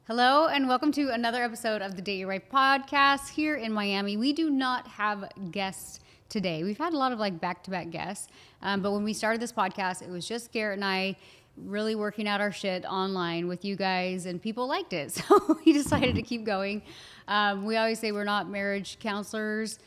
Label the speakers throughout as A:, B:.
A: Hello, and welcome to another episode of the Date Your Right podcast here in Miami. We do not have guests today. We've had a lot of back-to-back guests, but when we started this podcast, it was just Garrett and I really working out our shit online with you guys, and people liked it, so we decided to keep going. We always say we're not marriage counselors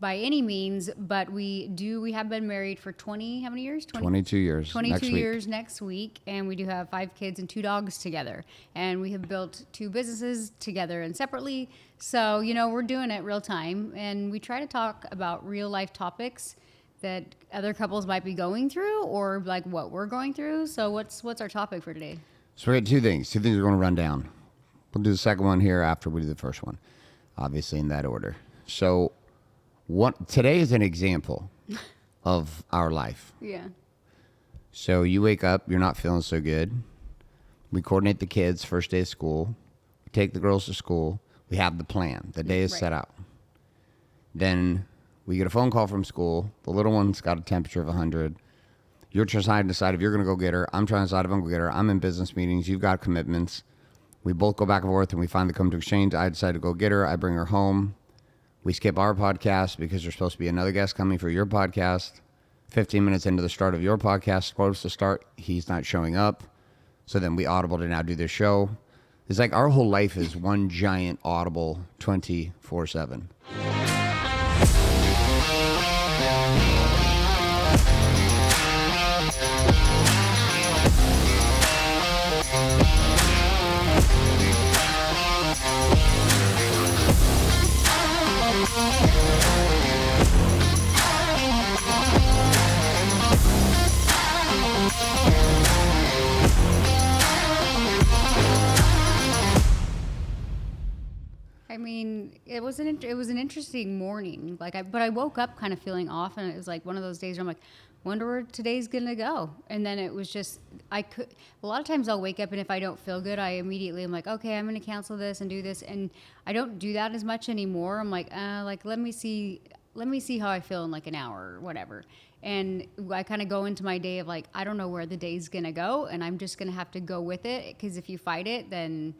A: by any means, but we have been married for how many years?
B: 22 years.
A: 22 years next week, and we do have 5 kids and 2 dogs together. And we have built 2 businesses together and separately. So, we're doing it real time, and we try to talk about real life topics that other couples might be going through or what we're going through. So what's our topic for today?
B: So we got two things we're going to run down. We'll do the second one here after we do the first one, obviously in that order. So today is an example of our life.
A: Yeah.
B: So you wake up, you're not feeling so good. We coordinate the kids, first day of school. We take the girls to school. We have the plan. The day is set out. Then we get a phone call from school. The little one's got a temperature of 100. You're trying to decide if you're going to go get her. I'm trying to decide if I'm going to get her. I'm in business meetings. You've got commitments. We both go back and forth, and we finally come to exchange. I decide to go get her. I bring her home. We skip our podcast because there's supposed to be another guest coming for your podcast. 15 minutes into the start of your podcast, supposed to start, he's not showing up. So then we audible to now do this show. It's like our whole life is one giant audible 24/7.
A: I mean, it was an interesting morning. But I woke up kind of feeling off, and it was like one of those days where I'm like, wonder where today's gonna go. And then it was just a lot of times I'll wake up, and if I don't feel good, I'm like, okay, I'm gonna cancel this and do this, and I don't do that as much anymore. I'm like, let me see how I feel in like an hour or whatever. And I kind of go into my day of I don't know where the day's gonna go, and I'm just gonna have to go with it, because if you fight it, then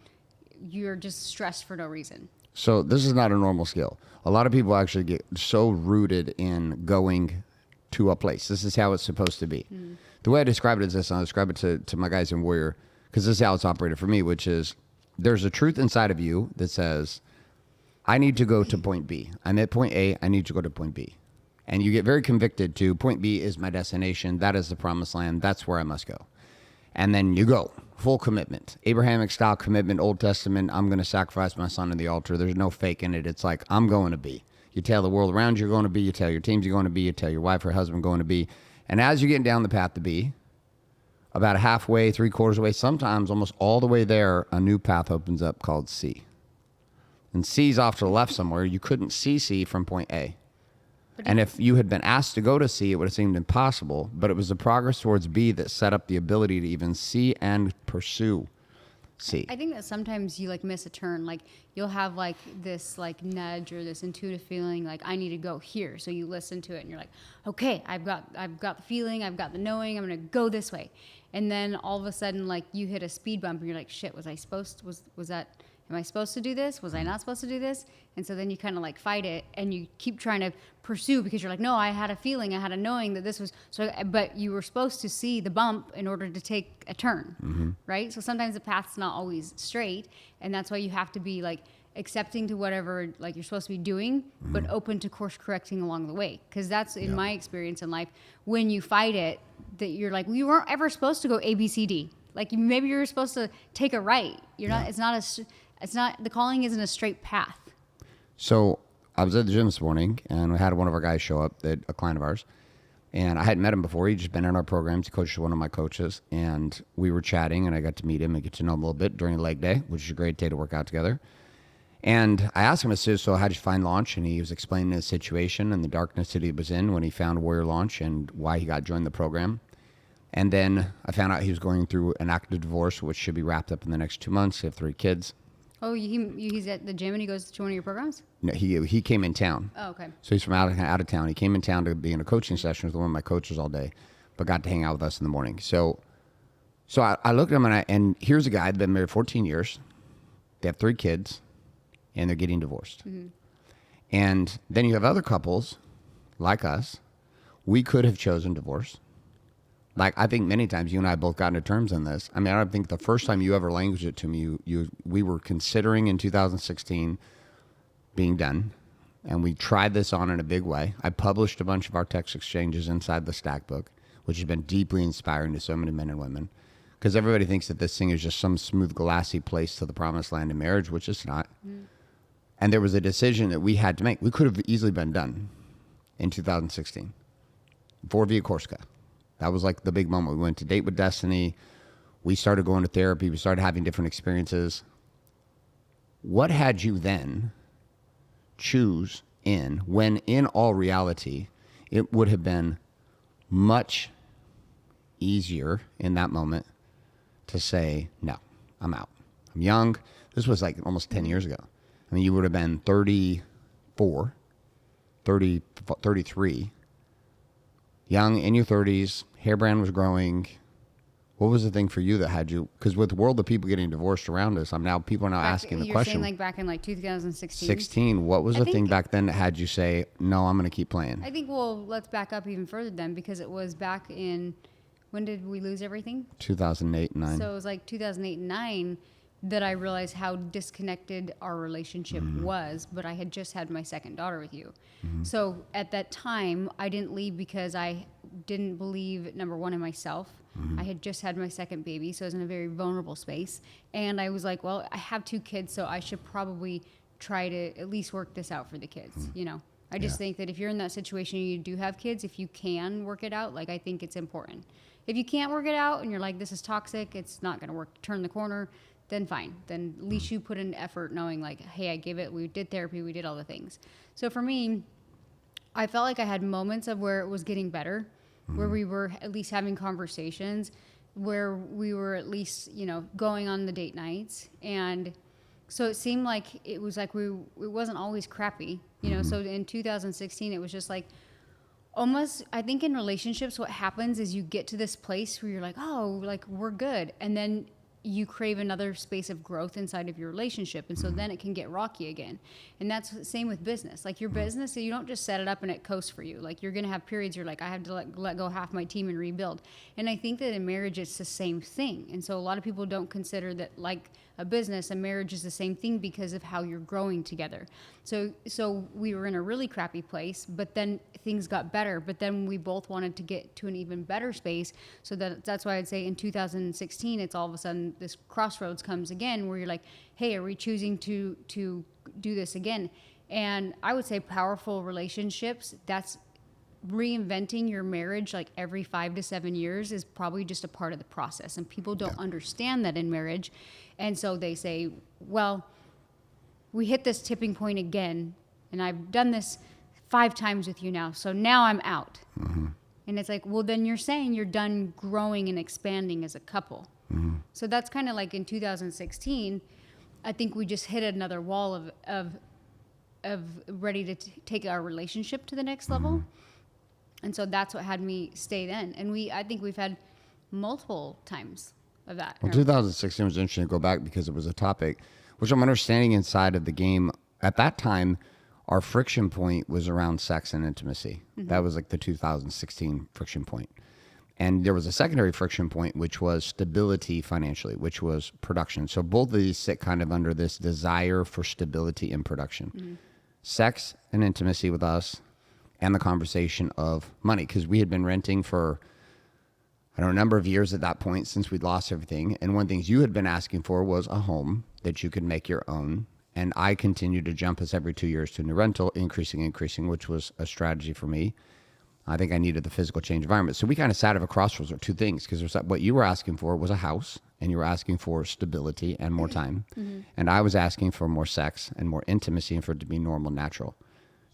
A: you're just stressed for no reason.
B: So this is not a normal skill. A lot of people actually get so rooted in going to a place. This is how it's supposed to be. Mm. The way I describe it is this, and I describe it to my guys in Warrior, because this is how it's operated for me, which is there's a truth inside of you that says, I need to go to point B. I'm at point A, I need to go to point B. And you get very convicted to point B is my destination, that is the promised land, that's where I must go. And then you go, full commitment. Abrahamic style commitment, Old Testament, I'm going to sacrifice my son on the altar. There's no fake in it. It's like, I'm going to be. You tell the world around you you're going to be. You tell your teams you're going to be. You tell your wife or husband going to be. And as you're getting down the path to B, about halfway, 3/4 away, sometimes almost all the way there, a new path opens up called C. And C's off to the left somewhere. You couldn't see C from point A. And if you had been asked to go to C, it would have seemed impossible, but it was the progress towards B that set up the ability to even see and pursue C.
A: I think that sometimes you miss a turn. You'll have this nudge or this intuitive feeling I need to go here. So you listen to it and you're like, okay, I've got the feeling, I've got the knowing, I'm going to go this way. And then all of a sudden you hit a speed bump and you're like, shit, was I supposed to, am I supposed to do this? Was I not supposed to do this? And so then you kind of fight it, and you keep trying to pursue because you're like, no, I had a feeling, I had a knowing that this was so, but you were supposed to see the bump in order to take a turn, right? So sometimes the path's not always straight, and that's why you have to be accepting to whatever you're supposed to be doing, but open to course correcting along the way. Because that's in my experience in life, when you fight it, that you're like, well, you weren't ever supposed to go A, B, C, D. Maybe you're supposed to take a right. You're not. It's not. The calling isn't a straight path.
B: So I was at the gym this morning, and we had one of our guys show up, a client of ours, and I hadn't met him before. He'd just been in our programs. He coaches one of my coaches, and we were chatting, and I got to meet him and get to know him a little bit during leg day, which is a great day to work out together. And I asked him, I said, so how did you find Launch? And he was explaining his situation and the darkness that he was in when he found Warrior Launch and why he got joined the program. And then I found out he was going through an active divorce, which should be wrapped up in the next 2 months. He have 3 kids.
A: Oh, he's at the gym and he goes to one of your programs?
B: No, he came in town.
A: Oh, okay.
B: So he's from out of town. He came in town to be in a coaching session with one of my coaches all day, but got to hang out with us in the morning. So I looked at him, and here's a guy that's been married 14 years. they have 3 kids, and they're getting divorced. And then you have other couples like us. We could have chosen divorce. Like, I think many times you and I both got into terms on this. I mean, I don't think the first time you ever languaged it to me, we were considering in 2016 being done. And we tried this on in a big way. I published a bunch of our text exchanges inside the Stack book, which has been deeply inspiring to so many men and women. Because everybody thinks that this thing is just some smooth, glassy place to the promised land of marriage, which it's not. And there was a decision that we had to make. We could have easily been done in 2016 for Via Corsica. That was like the big moment. We went to Date with Destiny. We started going to therapy. We started having different experiences. What had you then choose in when in all reality, it would have been much easier in that moment to say, no, I'm out. I'm young. This was like almost 10 years ago. I mean, you would have been 34, 30, 33, young, in your 30s, hair brand was growing. What was the thing for you that had you, because with the world of people getting divorced around us, people are now asking the question.
A: You're saying like back in like 2016?
B: 16, what was the thing back then that had you say, no, I'm going to keep playing?
A: I think, well, let's back up even further then, because it was back in, when did we lose everything?
B: 2008 and 9.
A: So it was like 2008 and 9 that I realized how disconnected our relationship was, but I had just had my second daughter with you. So at that time, I didn't leave because I didn't believe, number one, in myself. I had just had my second baby, so I was in a very vulnerable space. And I was like, well, I have 2 kids, so I should probably try to at least work this out for the kids, you know? I just think that if you're in that situation and you do have kids, if you can work it out, like, I think it's important. If you can't work it out and you're like, this is toxic, it's not going to work, turn the corner, then fine. Then at least you put in effort knowing like, hey, I gave it, we did therapy, we did all the things. So for me, I felt like I had moments of where it was getting better, where we were at least having conversations, where we were at least, you know, going on the date nights. And so it seemed like it was like it wasn't always crappy, you know? So in 2016, it was just like, almost, I think in relationships, what happens is you get to this place where you're like, oh, like we're good. And then you crave another space of growth inside of your relationship. And so then it can get rocky again. And that's the same with business. Like your business, you don't just set it up and it coasts for you. Like you're going to have periods you're like, I have to let go half my team and rebuild. And I think that in marriage, it's the same thing. And so a lot of people don't consider that like a business, a marriage is the same thing because of how you're growing together. So we were in a really crappy place, but then things got better. But then we both wanted to get to an even better space. So that's why I'd say in 2016, it's all of a sudden this crossroads comes again where you're like, hey, are we choosing to do this again? And I would say powerful relationships, that's reinventing your marriage like every 5 to 7 years is probably just a part of the process. And people don't understand that in marriage. And so they say, well, we hit this tipping point again, and I've done this 5 times with you now, so now I'm out. And it's like, well, then you're saying you're done growing and expanding as a couple. So that's kind of like in 2016, I think we just hit another wall of ready to take our relationship to the next level. And so that's what had me stay then. And I think we've had multiple times of that.
B: Well, 2016 was interesting to go back because it was a topic, which I'm understanding inside of the game. At that time, our friction point was around sex and intimacy. That was like the 2016 friction point. And there was a secondary friction point, which was stability financially, which was production. So both of these sit kind of under this desire for stability in production. Sex and intimacy with us, and the conversation of money, because we had been renting for, I don't know, a number of years at that point since we'd lost everything. And one of the things you had been asking for was a home that you could make your own. And I continued to jump us every 2 years to a new rental, increasing, which was a strategy for me. I think I needed the physical change environment. So we kind of sat at a crossroads of 2 things, because what you were asking for was a house, and you were asking for stability and more time. And I was asking for more sex and more intimacy and for it to be normal, natural.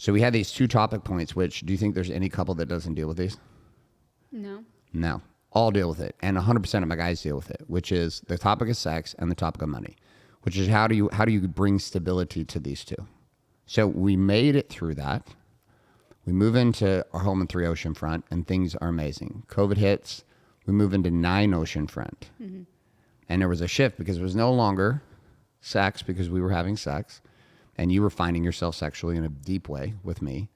B: So we had these 2 topic points, which, do you think there's any couple that doesn't deal with these?
A: No.
B: No. All deal with it. And 100% of my guys deal with it, which is the topic of sex and the topic of money, which is how do you bring stability to these 2? So we made it through that. We move into our home in 3 Oceanfront, and things are amazing. COVID hits. We move into 9 Oceanfront. And there was a shift because it was no longer sex because we were having sex, and you were finding yourself sexually in a deep way with me,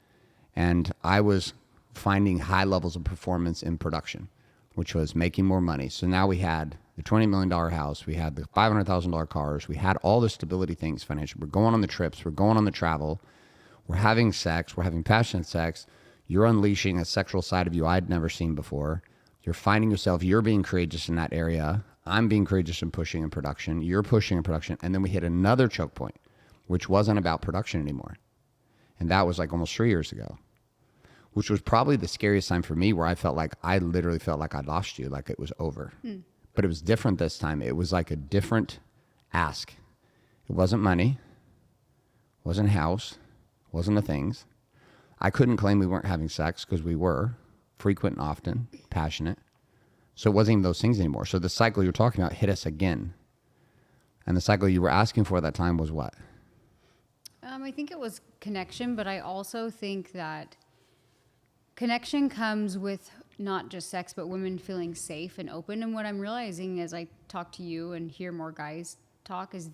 B: and I was finding high levels of performance in production, which was making more money. So now we had the $20 million house, we had the $500,000 cars, we had all the stability things financially. We're going on the trips, we're going on the travel, we're having sex, we're having passionate sex. You're unleashing a sexual side of you I'd never seen before. You're finding yourself, you're being courageous in that area. I'm being courageous in pushing in production. You're pushing in production. And then we hit another choke point, which wasn't about production anymore. And that was like almost 3 years ago, which was probably the scariest time for me, where I literally felt like I'd lost you, like it was over. But it was different this time. It was like a different ask. It wasn't money, wasn't house, wasn't the things. I couldn't claim we weren't having sex because we were frequent and often, passionate. So it wasn't even those things anymore. So the cycle you're talking about hit us again. And the cycle you were asking for at that time was what?
A: I think it was connection, but I also think that connection comes with not just sex, but women feeling safe and open. And what I'm realizing as I talk to you and hear more guys talk is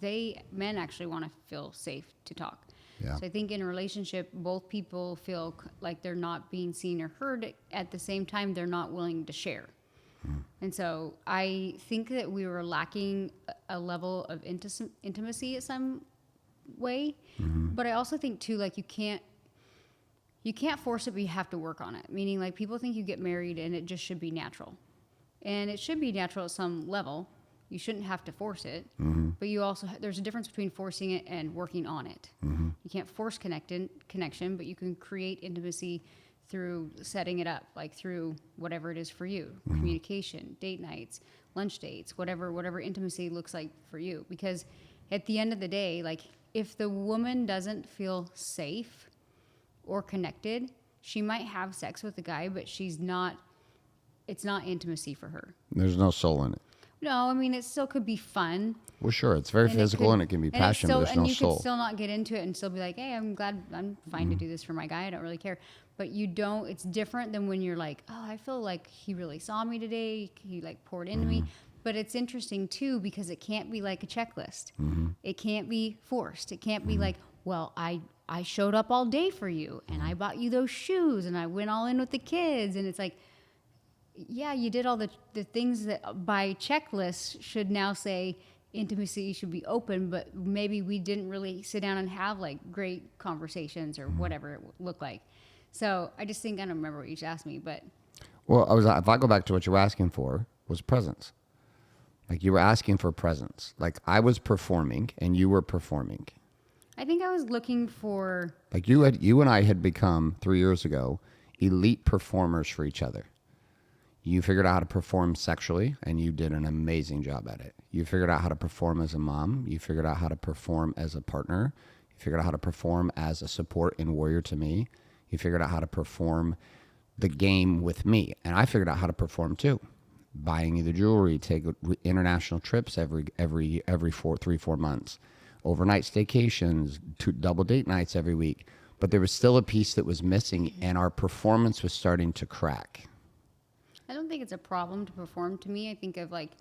A: men actually want to feel safe to talk.
B: Yeah.
A: So I think in a relationship, both people feel like they're not being seen or heard. At the same time, they're not willing to share. And so I think that we were lacking a level of intimacy in some way. But I also think too, like you can't force it, but you have to work on it. Meaning, like, people think you get married and it just should be natural, and it should be natural at some level. You shouldn't have to force it, but you also there's a difference between forcing it and working on it. You can't force connection, but you can create intimacy through setting it up, like through whatever it is for you, communication, date nights, lunch dates, whatever intimacy looks like for you. Because at the end of the day, like, if the woman doesn't feel safe or connected, she might have sex with the guy, but it's not intimacy for her.
B: There's no soul in it.
A: No, I mean, it still could be fun.
B: Well, sure. It's very physical and it can be passionate, but there's no soul.
A: And you could still not get into it and still be like, hey, I'm fine to do this for my guy. I don't really care. But it's different than when you're like, oh, I feel like he really saw me today. He like poured into me. But it's interesting too, because it can't be like a checklist. It can't be forced. It can't be like, well, I showed up all day for you and I bought you those shoes and I went all in with the kids. And it's like, yeah, you did all the things that by checklist should now say intimacy should be open, but maybe we didn't really sit down and have like great conversations or whatever it looked like. So I just think, I don't remember what you just asked me, but.
B: Well, if I go back to what you were asking for, was presence. Like, you were asking for presence. Like, I was performing and you were performing.
A: I think I was looking for.
B: Like, you and I had become 3 years ago elite performers for each other. You figured out how to perform sexually, and you did an amazing job at it. You figured out how to perform as a mom. You figured out how to perform as a partner. You figured out how to perform as a support and warrior to me. You figured out how to perform the game with me. And I figured out how to perform too. Buying you the jewelry, take international trips every 3-4 months, overnight staycations, 2 double date nights every week. But there was still a piece that was missing, and our performance was starting to crack.
A: I don't think it's a problem to perform. To me, I think of like,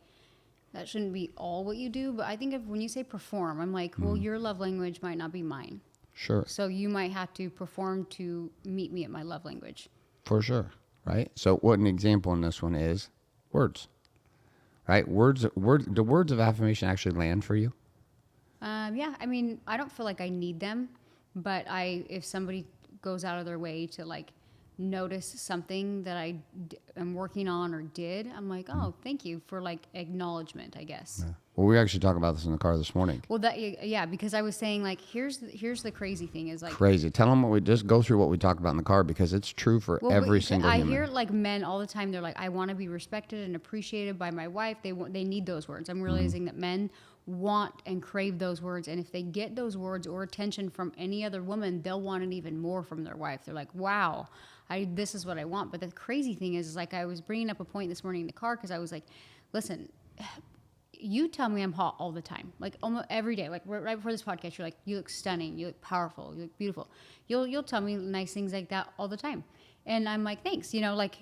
A: that shouldn't be all what you do. But I think of when you say perform, I'm like, well, your love language might not be mine.
B: Sure.
A: So you might have to perform to meet me at my love language.
B: For sure. Right. So what an example in this one is words. Right. Do words of affirmation actually land for you?
A: Yeah. I mean, I don't feel like I need them, but if somebody goes out of their way to like notice something that I am working on or did, I'm like, oh, thank you for like acknowledgement, I guess.
B: Yeah. Well, we were actually talking about this in the car this morning.
A: Well, because I was saying like, here's the crazy thing is like
B: crazy. Tell them just go through what we talked about in the car, because it's true for every single human.
A: I hear like men all the time. They're like, I want to be respected and appreciated by my wife. They need those words. I'm realizing that men want and crave those words, and if they get those words or attention from any other woman, they'll want it even more from their wife. They're like, wow, this is what I want. But the crazy thing is like, I was bringing up a point this morning in the car because I was like, listen, you tell me I'm hot all the time, like almost every day. Like right before this podcast, you're like, you look stunning, you look powerful, you look beautiful. You'll tell me nice things like that all the time. And I'm like, thanks. You know, like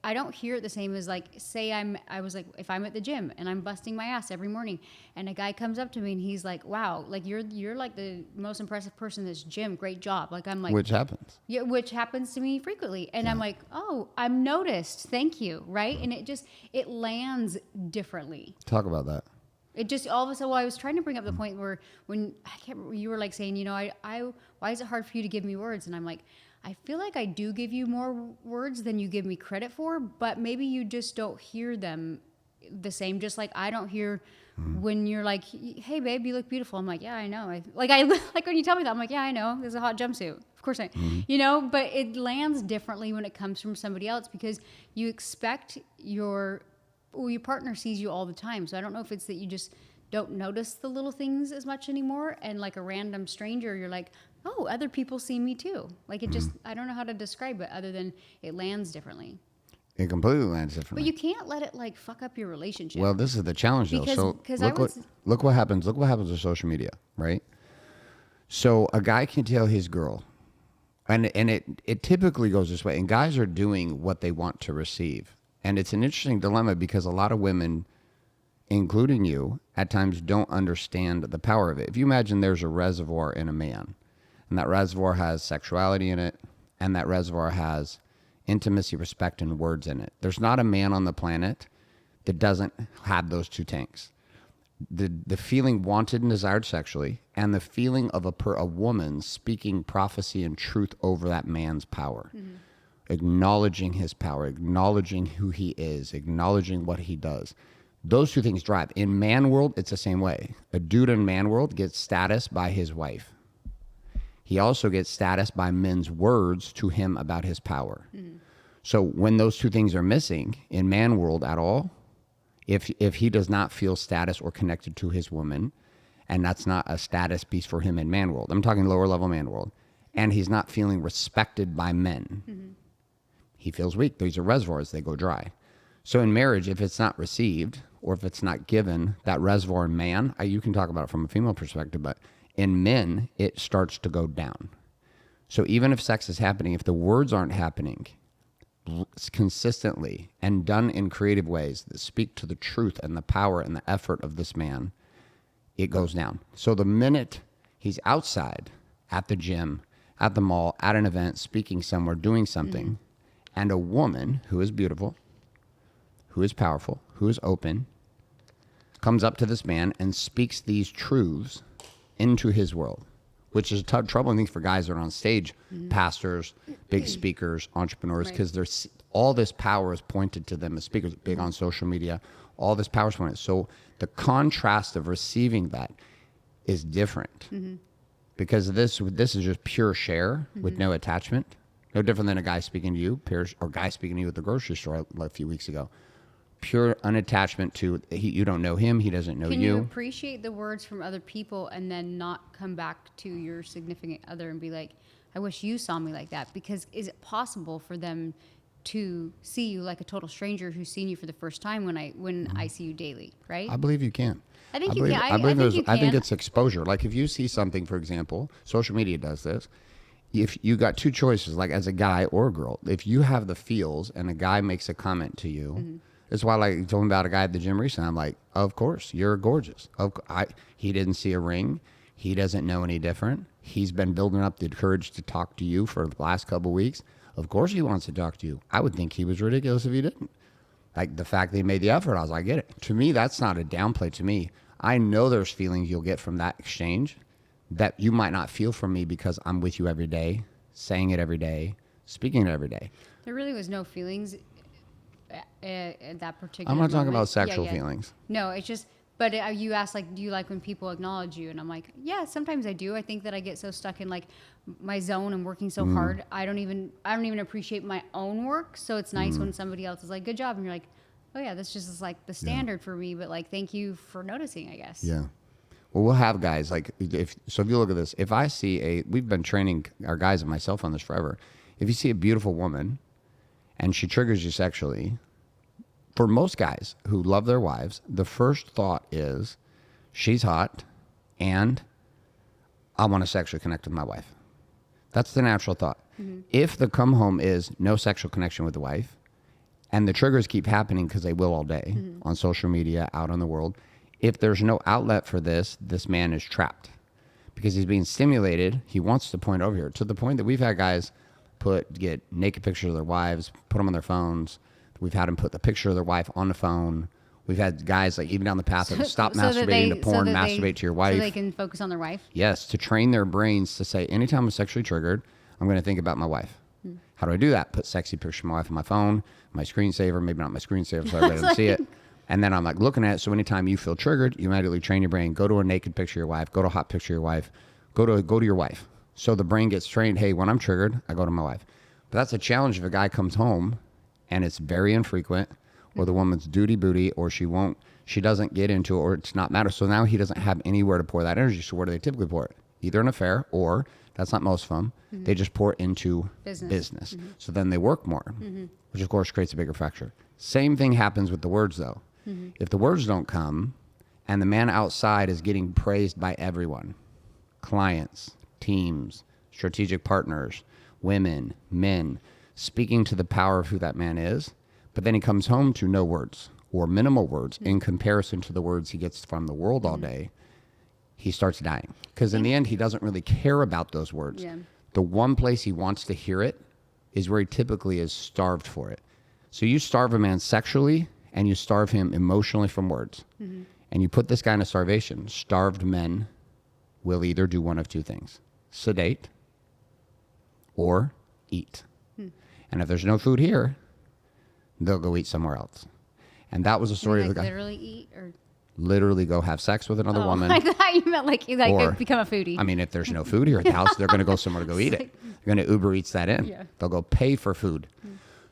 A: I don't hear it the same as like, say I was like, if I'm at the gym and I'm busting my ass every morning and a guy comes up to me and he's like, wow, like you're like the most impressive person in this gym. Great job. Like I'm like,
B: Which happens.
A: yeah, which happens to me frequently. And I'm like, oh, I'm noticed. Thank you. Right. And it lands differently.
B: Talk about that.
A: It just all of a sudden, well, I was trying to bring up the point where when I can't remember, you were like saying, you know, why is it hard for you to give me words? And I'm like, I feel like I do give you more words than you give me credit for, but maybe you just don't hear them the same. Just like I don't hear when you're like, hey babe, you look beautiful. I'm like, yeah, I know. Like when you tell me that, I'm like, yeah, I know. There's a hot jumpsuit. Of course you know, but it lands differently when it comes from somebody else because you expect your partner sees you all the time. So I don't know if it's that you just don't notice the little things as much anymore. And like a random stranger, you're like, oh, other people see me too. Like it just, I don't know how to describe it other than it lands differently.
B: It completely lands differently.
A: But you can't let it like fuck up your relationship.
B: Well, this is the challenge though. So look what happens. Look what happens with social media, right? So a guy can tell his girl, and it typically goes this way, and guys are doing what they want to receive. And it's an interesting dilemma because a lot of women, including you, at times don't understand the power of it. If you imagine there's a reservoir in a man, and that reservoir has sexuality in it, and that reservoir has intimacy, respect, and words in it. There's not a man on the planet that doesn't have those two tanks. The feeling wanted and desired sexually, and the feeling of a woman speaking prophecy and truth over that man's power. Mm-hmm. Acknowledging his power, acknowledging who he is, acknowledging what he does. Those two things drive. In man world, it's the same way. A dude in man world gets status by his wife. He also gets status by men's words to him about his power. Mm-hmm. So when those two things are missing in man world at all, if he does not feel status or connected to his woman, and that's not a status piece for him in man world, I'm talking lower level man world, and he's not feeling respected by men, mm-hmm. he feels weak. These are reservoirs, they go dry. So in marriage, if it's not received or if it's not given, that reservoir in man, you can talk about it from a female perspective, but in men, it starts to go down. So even if sex is happening, if the words aren't happening consistently and done in creative ways that speak to the truth and the power and the effort of this man, it goes down. So the minute he's outside, at the gym, at the mall, at an event, speaking somewhere, doing something, mm-hmm. and a woman who is beautiful, who is powerful, who is open, comes up to this man and speaks these truths into his world, which is a troubling thing for guys that are on stage, mm-hmm. pastors, big speakers, entrepreneurs, because there's all this power is pointed to them as speakers, big on social media, all this power is pointed. So the contrast of receiving that is different, mm-hmm. because this is just pure share, mm-hmm. with no attachment, no different than a guy speaking to you, or guy speaking to you at the grocery store a few weeks ago. Pure unattachment to, you don't know him, he doesn't know you.
A: Can you appreciate the words from other people and then not come back to your significant other and be like, I wish you saw me like that? Because is it possible for them to see you like a total stranger who's seen you for the first time when I see you daily, right?
B: I believe you can.
A: I think you can. I
B: think it's exposure. Like if you see something, for example, social media does this. If you got two choices, like as a guy or a girl, if you have the feels and a guy makes a comment to you, mm-hmm. That's why, like, talking about a guy at the gym recently, I'm like, of course, you're gorgeous. He didn't see a ring. He doesn't know any different. He's been building up the courage to talk to you for the last couple of weeks. Of course he wants to talk to you. I would think he was ridiculous if he didn't. Like, the fact that he made the effort, I was like, I get it. To me, that's not a downplay to me. I know there's feelings you'll get from that exchange that you might not feel from me because I'm with you every day, saying it every day, speaking it every day.
A: There really was no feelings at that particular
B: I'm not
A: moment.
B: talking about sexual feelings.
A: No, it's just, but you asked, like, do you like when people acknowledge you? And I'm like, yeah, sometimes I do. I think that I get so stuck in like my zone and working so hard. I don't even appreciate my own work. So it's nice when somebody else is like, good job. And you're like, oh yeah, this just is like the standard for me, but like, thank you for noticing, I guess.
B: Yeah. Well, we'll have guys like, if you look at this, if I see we've been training our guys and myself on this forever. If you see a beautiful woman and she triggers you sexually, for most guys who love their wives, the first thought is, she's hot and I want to sexually connect with my wife. That's the natural thought. If the come home is no sexual connection with the wife, and the triggers keep happening because they will all day on social media, out in the world, if there's no outlet for this man is trapped because he's being stimulated. He wants to point over here to the point that we've had guys get naked pictures of their wives, put them on their phones. We've had them put the picture of their wife on the phone. We've had guys like even down the path of stop masturbating to porn, masturbate to your wife.
A: So they can focus on their wife?
B: Yes, to train their brains to say, anytime I'm sexually triggered, I'm going to think about my wife. How do I do that? Put sexy pictures of my wife on my phone, my screensaver, maybe not my screensaver so everybody doesn't see it. And then I'm like looking at it. So anytime you feel triggered, you immediately train your brain, go to a naked picture of your wife, go to a hot picture of your wife, go to your wife. So the brain gets trained, hey, when I'm triggered, I go to my wife. But that's a challenge if a guy comes home and it's very infrequent, or the woman's duty booty, or she doesn't get into it, or it's not matter. So now he doesn't have anywhere to pour that energy. So where do they typically pour it? Either an affair, or that's not most of them. They just pour it into business. So then they work more, which of course creates a bigger fracture. Same thing happens with the words though. If the words don't come and the man outside is getting praised by everyone, clients, teams, strategic partners, women, men, speaking to the power of who that man is, but then he comes home to no words or minimal words in comparison to the words he gets from the world all day, he starts dying. Because in the end, he doesn't really care about those words.
A: Yeah.
B: The one place he wants to hear it is where he typically is starved for it. So you starve a man sexually and you starve him emotionally from words. And you put this guy in a starvation. Starved men will either do one of two things: sedate or eat. And if there's no food here, they'll go eat somewhere else. And that was the story of the guy.
A: Literally eat, or
B: literally go have sex with another woman.
A: I thought you meant like
B: Or-
A: become a foodie.
B: I mean, if there's no food here at the house, they're going to go somewhere to go eat it. They're going to Uber Eats that in.
A: Yeah.
B: They'll go pay for food.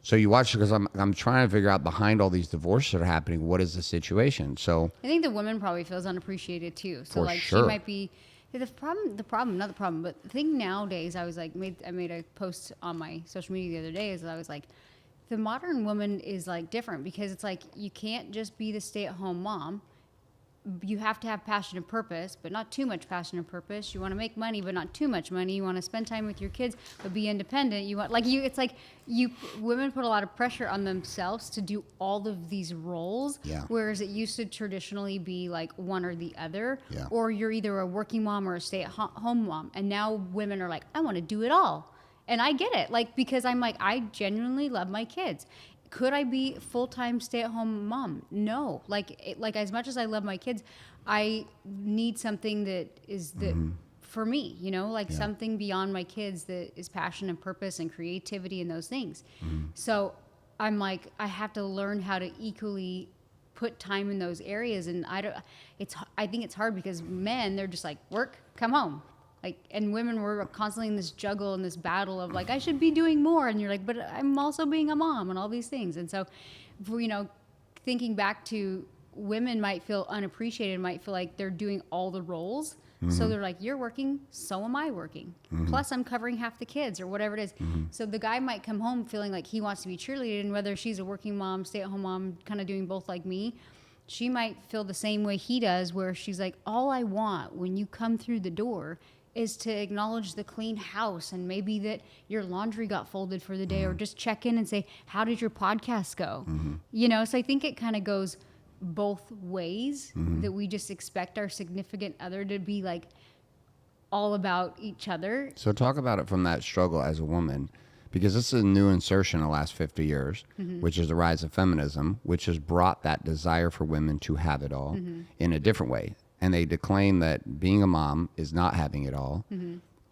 B: So you watch, because I'm trying to figure out behind all these divorces that are happening, what is the situation? So
A: I think the woman probably feels unappreciated too. So
B: For
A: like
B: sure.
A: she might be the problem, not the problem, but the thing nowadays, I was like, I made a post on my social media the other day, is that I was like, the modern woman is like different, because it's like you can't just be the stay-at-home mom. You have to have passion and purpose, but not too much passion and purpose. You want to make money, but not too much money. You want to spend time with your kids, but be independent. You want, it's like women put a lot of pressure on themselves to do all of these roles.
B: Yeah.
A: Whereas it used to traditionally be like one or the other,
B: Yeah.
A: or you're either a working mom or a stay-at-home mom. And now women are like, I want to do it all. And I get it, because I'm like, I genuinely love my kids. Could I be full-time stay-at-home mom? No. As much as I love my kids, I need something that is for me, something beyond my kids that is passion and purpose and creativity and those things. So I'm like, I have to learn how to equally put time in those areas. And I think it's hard, because men, they're just like, work, come home. And women were constantly in this juggle and this battle of I should be doing more. And you're like, but I'm also being a mom and all these things. And so, thinking back to women might feel unappreciated, might feel like they're doing all the roles. So they're like, you're working, so am I working. Plus I'm covering half the kids or whatever it is. So the guy might come home feeling like he wants to be cheerleaded, and whether she's a working mom, stay-at-home mom, kind of doing both like me, she might feel the same way he does, where she's like, all I want when you come through the door is to acknowledge the clean house, and maybe that your laundry got folded for the day, or just check in and say, how did your podcast go? So I think it kind of goes both ways, that we just expect our significant other to be all about each other.
B: So talk about it from that struggle as a woman, because this is a new insertion in the last 50 years, which is the rise of feminism, which has brought that desire for women to have it all in a different way. And they claim that being a mom is not having it all.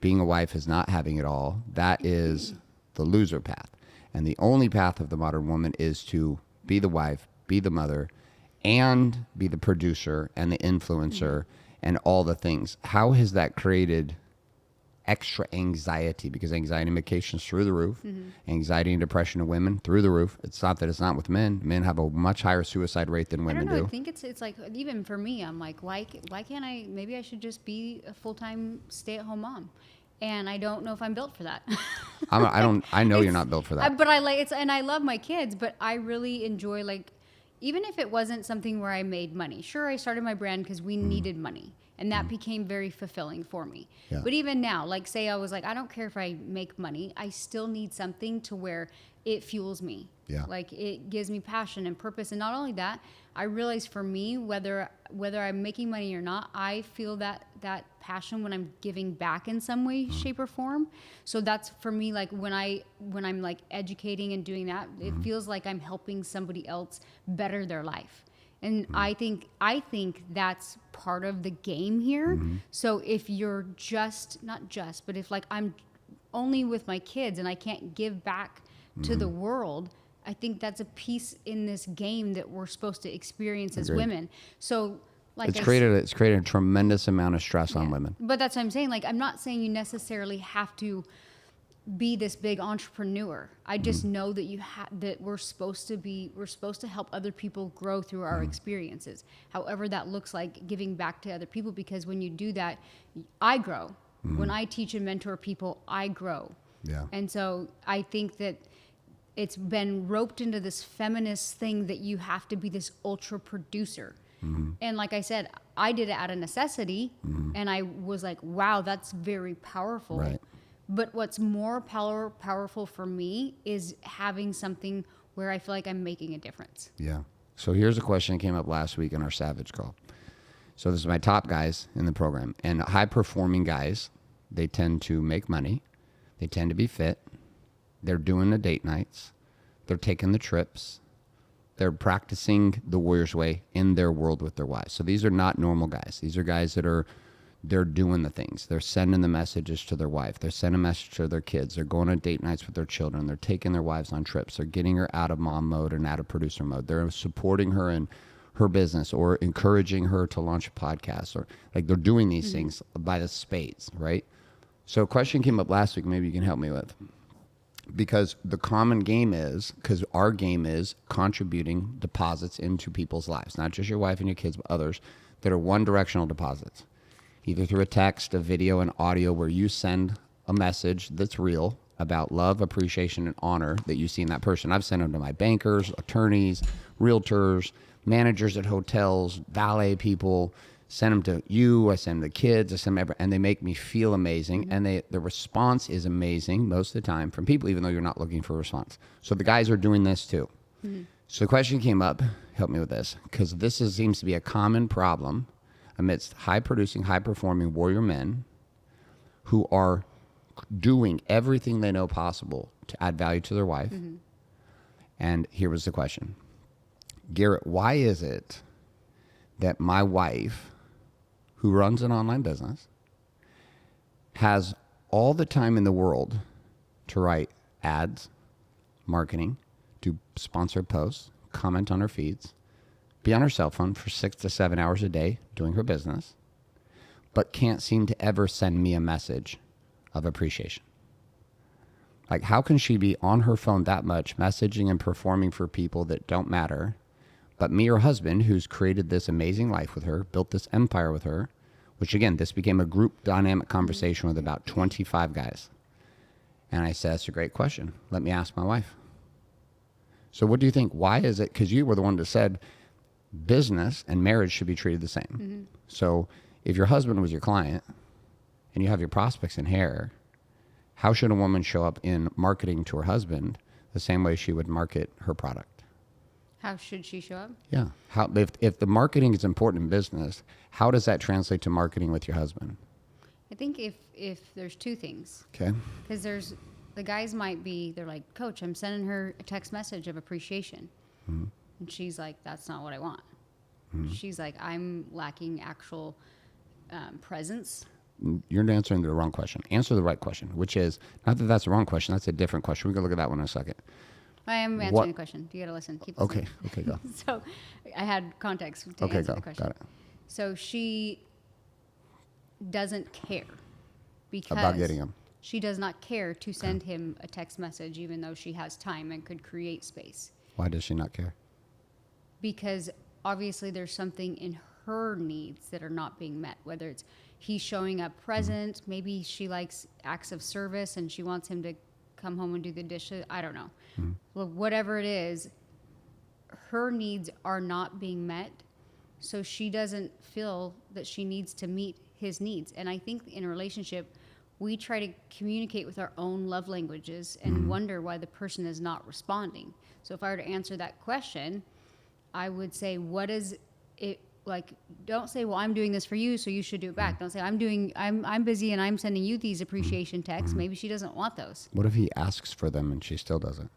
B: Being a wife is not having it all. That is the loser path. And the only path of the modern woman is to be the wife, be the mother, and be the producer and the influencer and all the things. How has that created extra anxiety? Because anxiety medication's through the roof. Anxiety and depression of women through the roof. It's not that it's not with men. Men have a much higher suicide rate than women
A: I don't know.
B: do.
A: I think it's like, even for me, I'm like, why can't I? Maybe I should just be a full-time stay-at-home mom. And I don't know if I'm built for that.
B: I know you're not built for that.
A: But and I love my kids, but I really enjoy even if it wasn't something where I made money. Sure, I started my brand because we needed money. And that became very fulfilling for me.
B: Yeah.
A: But even now, like say I was like, I don't care if I make money. I still need something to where it fuels me.
B: Yeah.
A: Like it gives me passion and purpose. And not only that, I realize for me, whether I'm making money or not, I feel that passion when I'm giving back in some way, shape, or form. So that's for me, like when I'm like educating and doing that, it feels like I'm helping somebody else better their life. And I think that's part of the game here. So if you're but if like I'm only with my kids and I can't give back to the world, I think that's a piece in this game that we're supposed to experience as women. So like
B: it's created a tremendous amount of stress on women.
A: But that's what I'm saying. Like, I'm not saying you necessarily have to be this big entrepreneur. I just know that that we're supposed to help other people grow through our experiences. However that looks like giving back to other people, because when you do that, I grow. When I teach and mentor people, I grow.
B: Yeah.
A: And so I think that it's been roped into this feminist thing that you have to be this ultra producer. And like I said, I did it out of necessity, and I was like, wow, that's very powerful.
B: Right.
A: But what's more powerful for me is having something where I feel like I'm making a difference.
B: Yeah. So here's a question that came up last week in our Savage call. So this is my top guys in the program. And high-performing guys, they tend to make money. They tend to be fit. They're doing the date nights. They're taking the trips. They're practicing the warrior's way in their world with their wives. So these are not normal guys. These are guys that they're doing the things. They're sending the messages to their wife. They're sending a message to their kids. They're going on date nights with their children. They're taking their wives on trips. They're getting her out of mom mode and out of producer mode. They're supporting her in her business or encouraging her to launch a podcast, or like they're doing these things by the spades, right? So a question came up last week, maybe you can help me with. Because the common game is, because our game is contributing deposits into people's lives, not just your wife and your kids, but others that are one-directional deposits, either through a text, a video, an audio, where you send a message that's real about love, appreciation, and honor that you see in that person. I've sent them to my bankers, attorneys, realtors, managers at hotels, valet people. Send them to you, I send them to kids, I send them and they make me feel amazing. And the response is amazing most of the time from people, even though you're not looking for a response. So the guys are doing this too. So the question came up, help me with this, because seems to be a common problem amidst high-producing, high-performing warrior men who are doing everything they know possible to add value to their wife. And here was the question. Garrett, why is it that my wife, who runs an online business, has all the time in the world to write ads, marketing, do sponsored posts, comment on her feeds, be on her cell phone for 6 to 7 hours a day doing her business, but can't seem to ever send me a message of appreciation? Like, how can she be on her phone that much, messaging and performing for people that don't matter, but me, her husband, who's created this amazing life with her, built this empire with her, which again, this became a group dynamic conversation with about 25 guys. And I said, that's a great question. Let me ask my wife. So what do you think? Why is it? Because you were the one that said business and marriage should be treated the same. So if your husband was your client and you have your prospects in hair, how should a woman show up in marketing to her husband the same way she would market her product?
A: How should she show up?
B: Yeah. How, if the marketing is important in business, how does that translate to marketing with your husband?
A: I think if there's two things.
B: Okay.
A: Because the guys they're like, Coach, I'm sending her a text message of appreciation. And she's like, that's not what I want. She's like, I'm lacking actual presence.
B: You're answering the wrong question. Answer the right question, which is, not that that's the wrong question, that's a different question. We can look at that one in a second.
A: I am answering the question. You got to listen. Keep listening.
B: Okay, go.
A: So I had context to answer the question.
B: Got it.
A: So she doesn't care because
B: About getting him.
A: She does not care to send him a text message, even though she has time and could create space.
B: Why does she not care?
A: Because obviously there's something in her needs that are not being met, whether it's he's showing up present, maybe she likes acts of service and she wants him to come home and do the dishes. I don't know. Well, whatever it is, her needs are not being met so she doesn't feel that she needs to meet his needs. And I think in a relationship, we try to communicate with our own love languages and wonder why the person is not responding. So if I were to answer that question, I would say, what is it like? Don't say, well, I'm doing this for you, so you should do it back. Don't say, I'm busy and I'm sending you these appreciation texts. Maybe she doesn't want those.
B: What if he asks for them and she still doesn't?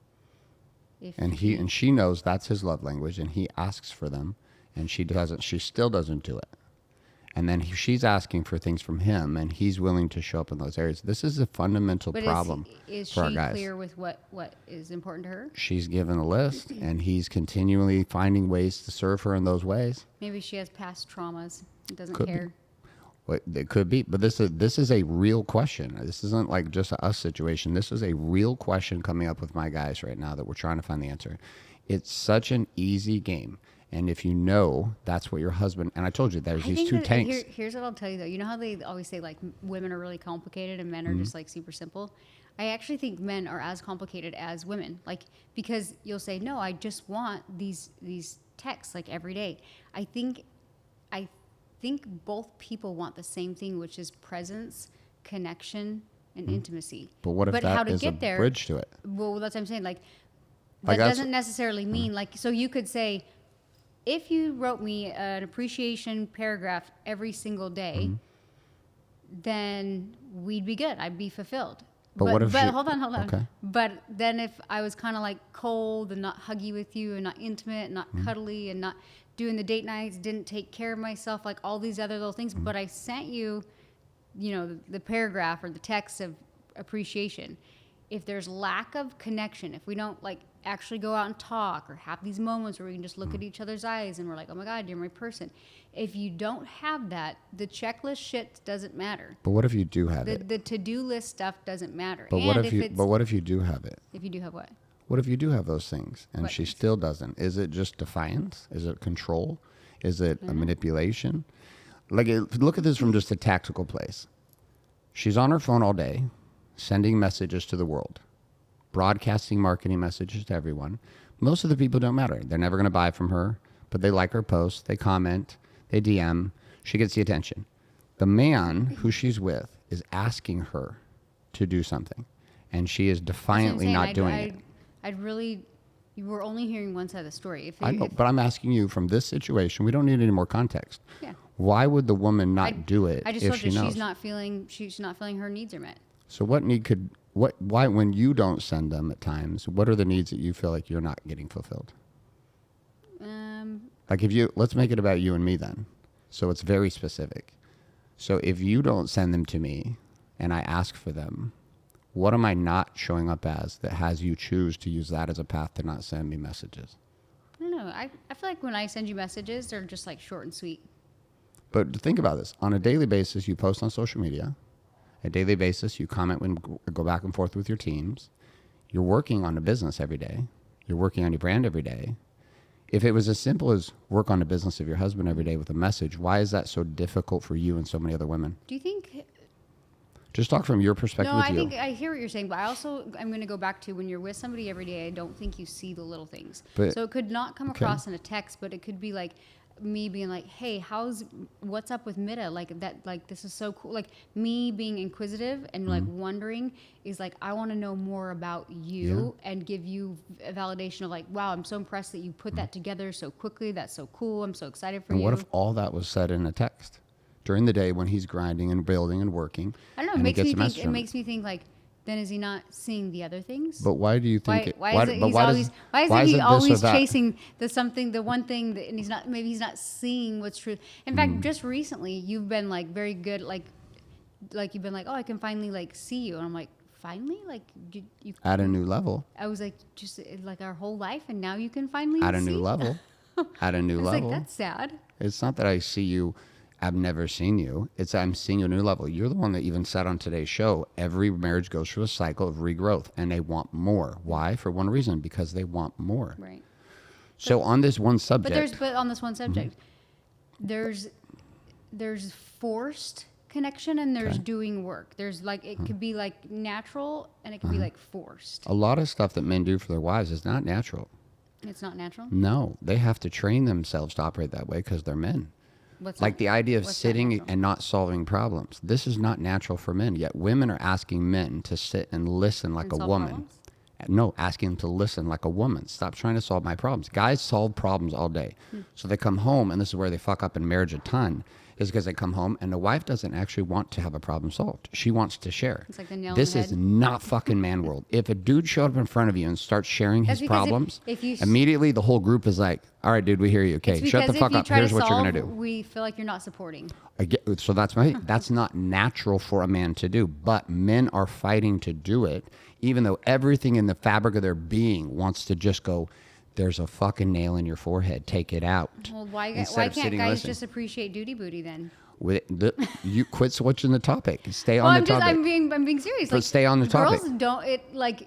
A: If
B: And she knows that's his love language, and he asks for them, and she doesn't. She still doesn't do it. And then she's asking for things from him, and he's willing to show up in those areas. This is a fundamental problem
A: is
B: for our
A: she
B: guys.
A: clear with what is important to her?
B: She's given a list, and he's continually finding ways to serve her in those ways.
A: Maybe she has past traumas and doesn't
B: Could be.
A: care.
B: Well, it could be, but this is a real question. This isn't like just a us situation. This is a real question coming up with my guys right now that we're trying to find the answer. It's such an easy game. And if you know that's what your husband, and I told you there's these two tanks.
A: Here's what I'll tell you though. You know how they always say like women are really complicated and men are just like super simple? I actually think men are as complicated as women. Like, because you'll say, no, I just want these texts like every day. I think both people want the same thing, which is presence, connection, and intimacy.
B: But what if
A: how
B: that
A: to
B: is
A: get
B: a
A: there,
B: bridge to it?
A: Well, that's what I'm saying. Like,
B: Like
A: that
B: that's-
A: doesn't necessarily mean like, so you could say, if you wrote me an appreciation paragraph every single day, then we'd be good. I'd be fulfilled.
B: But what if
A: hold on.
B: Okay.
A: But then if I was kind of like cold and not huggy with you and not intimate and not cuddly and not doing the date nights, didn't take care of myself, like all these other little things, but I sent you, the paragraph or the text of appreciation. If there's lack of connection, if we don't like actually go out and talk or have these moments where we can just look at each other's eyes and we're like, oh my God, you're my person. If you don't have that, the checklist shit doesn't matter.
B: But what if you do have it?
A: The to-do list stuff doesn't matter.
B: But what if you do have it?
A: If you do have what?
B: What if you do have those things and
A: What
B: she
A: things?
B: still doesn't? Is it just defiance? Is it control? Is it a manipulation? Look at this from just a tactical place. She's on her phone all day, sending messages to the world, broadcasting marketing messages to everyone. Most of the people don't matter. They're never going to buy from her, but they like her posts, they comment, they DM. She gets the attention. The man who she's with is asking her to do something, and she is defiantly not doing it.
A: You were only hearing one side of the story.
B: I know, but I'm asking you from this situation. We don't need any more context.
A: Yeah.
B: Why would the woman not do it
A: I just
B: if
A: told
B: she
A: you
B: knows?
A: she's not feeling her needs are met.
B: So why when you don't send them at times, what are the needs that you feel like you're not getting fulfilled? Like let's make it about you and me then. So it's very specific. So if you don't send them to me and I ask for them, what am I not showing up as that has you choose to use that as a path to not send me messages?
A: I don't know. I feel like when I send you messages, they're just like short and sweet.
B: But think about this. On a daily basis, you post on social media. A daily basis, you comment when go back and forth with your teams. You're working on a business every day. You're working on your brand every day. If it was as simple as work on the business of your husband every day with a message, why is that so difficult for you and so many other women?
A: Do you think?
B: Just talk from your perspective.
A: No, I think I hear what you're saying, but I'm going to go back to when you're with somebody every day. I don't think you see the little things. So it could not come across in a text, but it could be like me being like, "Hey, what's up with Mida? Like that, like this is so cool." Like me being inquisitive and like wondering is like I want to know more about you and give you a validation of like, "Wow, I'm so impressed that you put that together so quickly. That's so cool. I'm so excited for you."
B: And what if all that was said in a text during the day when he's grinding and building and working?
A: I don't know. It makes me think like, then is he not seeing the other things?
B: But why do you think?
A: Why is he always chasing the one thing that, and maybe he's not seeing what's true. In fact, just recently you've been like very good, like you've been like, oh, I can finally like see you, and I'm like, finally, like you
B: at a new level.
A: I was like, just like our whole life, and now you can finally
B: at a
A: see?
B: new level. At a new
A: I was
B: level.
A: like, that's sad.
B: It's not that I see you. I've never seen you. It's I'm seeing you at a new level. You're the one that even said on today's show, every marriage goes through a cycle of regrowth, and they want more. Why? For one reason, because they want more.
A: Right.
B: So on this one subject.
A: But on this one subject, there's forced connection and there's doing work. There's like, it could be like natural and it could be like forced.
B: A lot of stuff that men do for their wives is not natural.
A: It's not natural?
B: No, they have to train themselves to operate that way because they're men.
A: What's
B: Like
A: not-
B: the idea of
A: what's not
B: sitting
A: natural?
B: and not solving problems. This is not natural for men, yet women are asking men to sit and listen like
A: And
B: a
A: solve
B: woman.
A: problems?
B: No, asking them to listen like a woman. Stop trying to solve my problems. Guys solve problems all day. So they come home, and this is where they fuck up in marriage a ton, is because they come home and the wife doesn't actually want to have a problem solved. She wants to share.
A: It's like the nail in
B: This
A: the
B: is
A: head.
B: not fucking man world. If a dude showed up in front of you and starts sharing his
A: That's because
B: problems,
A: if you
B: immediately the whole group is like, all right, dude, we hear you. Okay,
A: It's
B: shut the
A: because
B: fuck
A: if you
B: up.
A: try
B: Here's
A: to
B: what you're
A: solve,
B: going to do.
A: we feel like you're not supporting.
B: So that's not natural for a man to do, but men are fighting to do it, even though everything in the fabric of their being wants to just go, there's a fucking nail in your forehead, take it out.
A: Well, why
B: Instead of
A: can't
B: sitting and
A: guys
B: listening.
A: just appreciate duty booty then?
B: You quit switching the topic. Stay
A: Well,
B: on the topic.
A: I'm being serious.
B: But stay on the topic.
A: Girls don't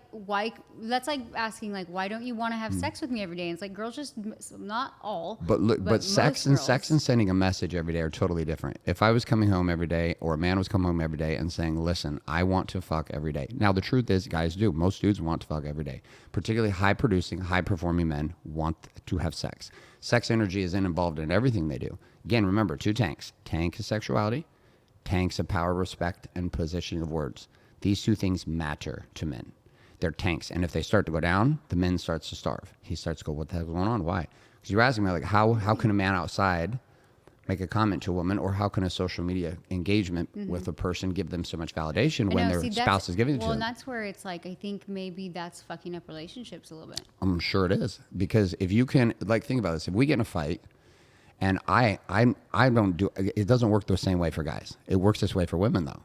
A: why? That's like asking why don't you want to have sex with me every day? And it's like girls just not all.
B: But look, but sex
A: most
B: and
A: girls.
B: sending a message every day are totally different. If I was coming home every day, or a man was coming home every day and saying, "Listen, I want to fuck every day." Now, the truth is, guys do. Most dudes want to fuck every day. Particularly high-producing, high-performing men want to have sex. Sex energy is involved in everything they do. Again, remember, 2 tanks. Tank is sexuality. Tanks of power, respect, and positioning of words. These 2 things matter to men. They're tanks, and if they start to go down, the man starts to starve. He starts to go, what the hell's going on? Why? Because you're asking me, like, how can a man outside make a comment to a woman, or how can a social media engagement with a person give them so much validation when their spouse is giving it to
A: Well,
B: them?
A: and that's where it's like I think maybe that's fucking up relationships a little bit.
B: I'm sure it is, because if you can, like, think about this. If we get in a fight, and I don't do it, doesn't work the same way for guys. It works this way for women, though.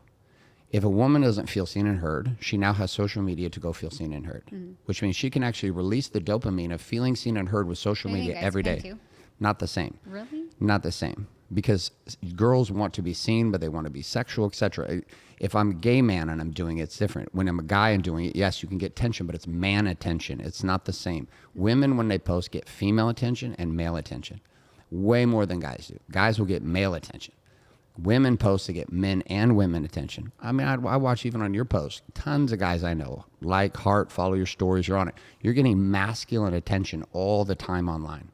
B: If a woman doesn't feel seen and heard, she now has social media to go feel seen and heard, which means she can actually release the dopamine of feeling seen and heard with social
A: I think
B: media
A: guys
B: every
A: can
B: day.
A: too.
B: Not the same.
A: Really?
B: Not the same, because girls want to be seen, but they want to be sexual, etc. If I'm a gay man and I'm doing it, it's different. When I'm a guy and doing it, yes, you can get attention, but it's man attention. It's not the same. Women, when they post, get female attention and male attention. Way more than guys do. Guys will get male attention. Women post to get men and women attention. I mean, I watch even on your posts, tons of guys I know, like, heart, follow your stories, you're on it. You're getting masculine attention all the time online.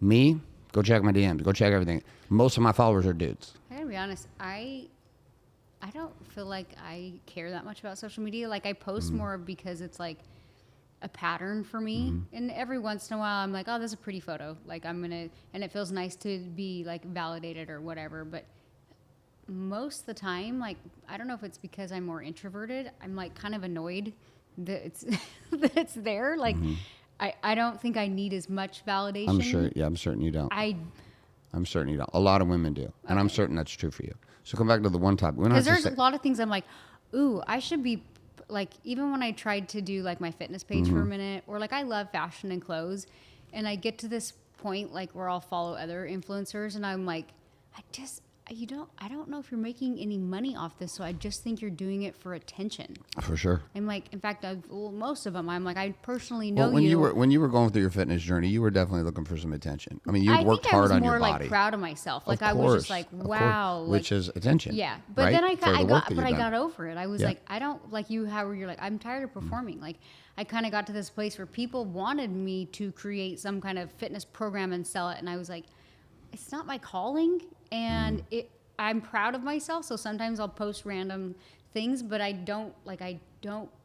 B: Me, go check my DMs, go check everything. Most of my followers are dudes.
A: I gotta be honest. I don't feel like I care that much about social media. Like I post more because it's like a pattern for me. And every once in a while I'm like, oh, that's a pretty photo. Like and it feels nice to be like validated or whatever. But most of the time, like, I don't know if it's because I'm more introverted. I'm like kind of annoyed that it's, that it's there. Like I don't think I need as much validation.
B: I'm certain you don't.
A: I'm
B: certain you don't. A lot of women do. And I'm certain that's true for you. So come back to the one topic.
A: Because there's a lot of things I'm like, ooh, I should be like, even when I tried to do like my fitness page for a minute, or like I love fashion and clothes, and I get to this point like where I'll follow other influencers, and I'm like, I don't know if you're making any money off this, so I just think you're doing it for attention.
B: For sure.
A: I'm like, in fact, most of them, I'm like, I personally know
B: when you were going through your fitness journey, you were definitely looking for some attention. I mean, you worked hard on your body.
A: I think I was more like proud of myself. Like
B: Of
A: I was just like,
B: course,
A: wow, like,
B: which is attention.
A: yeah. But
B: right?
A: then I
B: For the work
A: got,
B: that
A: but I
B: you've done.
A: got over it. I was
B: Yeah.
A: like, I don't like you. How you're like, I'm tired of performing. Like, I kind of got to this place where people wanted me to create some kind of fitness program and sell it, and I was like, it's not my calling, and I'm proud of myself. So sometimes I'll post random things, but I don't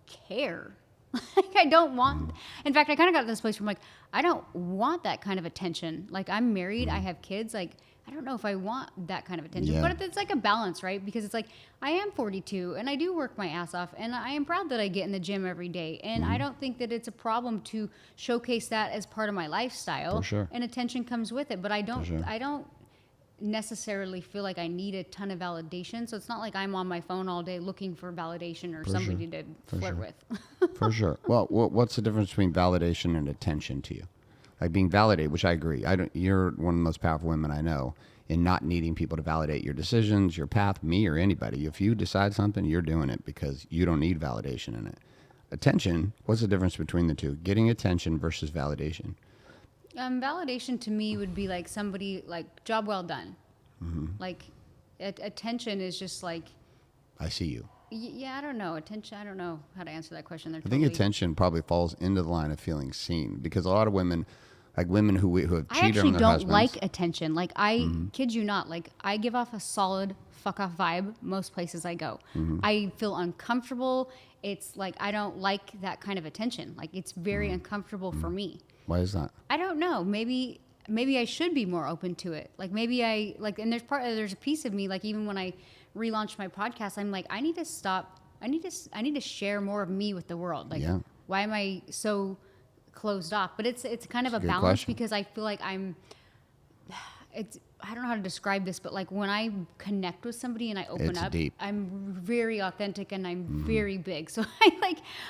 A: care. Like I don't want. In fact, I kind of got to this place where I'm like, I don't want that kind of attention. Like I'm married, I have kids. Like I don't know if I want that kind of attention.
B: Yeah.
A: But it's like a balance, right? Because it's like I am 42 and I do work my ass off, and I am proud that I get in the gym every day. And I don't think that it's a problem to showcase that as part of my lifestyle.
B: For sure.
A: And attention comes with it. But I don't.
B: sure.
A: I don't necessarily feel like I need a ton of validation. So it's not like I'm on my phone all day looking for validation or somebody to flirt with.
B: For sure. Well, what's the difference between validation and attention to you? Like being validated, which I agree. You're one of the most powerful women I know in not needing people to validate your decisions, your path, me or anybody. If you decide something, you're doing it because you don't need validation in it. Attention, what's the difference between the two? Getting attention versus validation.
A: Validation to me would be like somebody like job well done. Like attention is just like
B: I see you.
A: Yeah, I don't know. Attention, I don't know how to answer that question. They're
B: I think
A: totally,
B: attention probably falls into the line of feeling seen, because a lot of women, like women who have
A: I
B: cheated
A: actually
B: on their
A: don't
B: husbands.
A: like attention. Like, I kid you not, like, I give off a solid fuck off vibe most places I go. I feel uncomfortable. It's like, I don't like that kind of attention. Like, it's very uncomfortable for me.
B: Why is that?
A: I don't know. Maybe I should be more open to it. Like, maybe I like, and there's a piece of me, like, even when I relaunched my podcast, I'm like, I need to stop. I need to share more of me with the world. Like,
B: Yeah.
A: why am I so closed off? But it's kind of a
B: good
A: balance,
B: question.
A: because I feel like I don't know how to describe this, but like when I connect with somebody and I open
B: It's
A: up,
B: deep.
A: I'm very authentic and I'm very big. So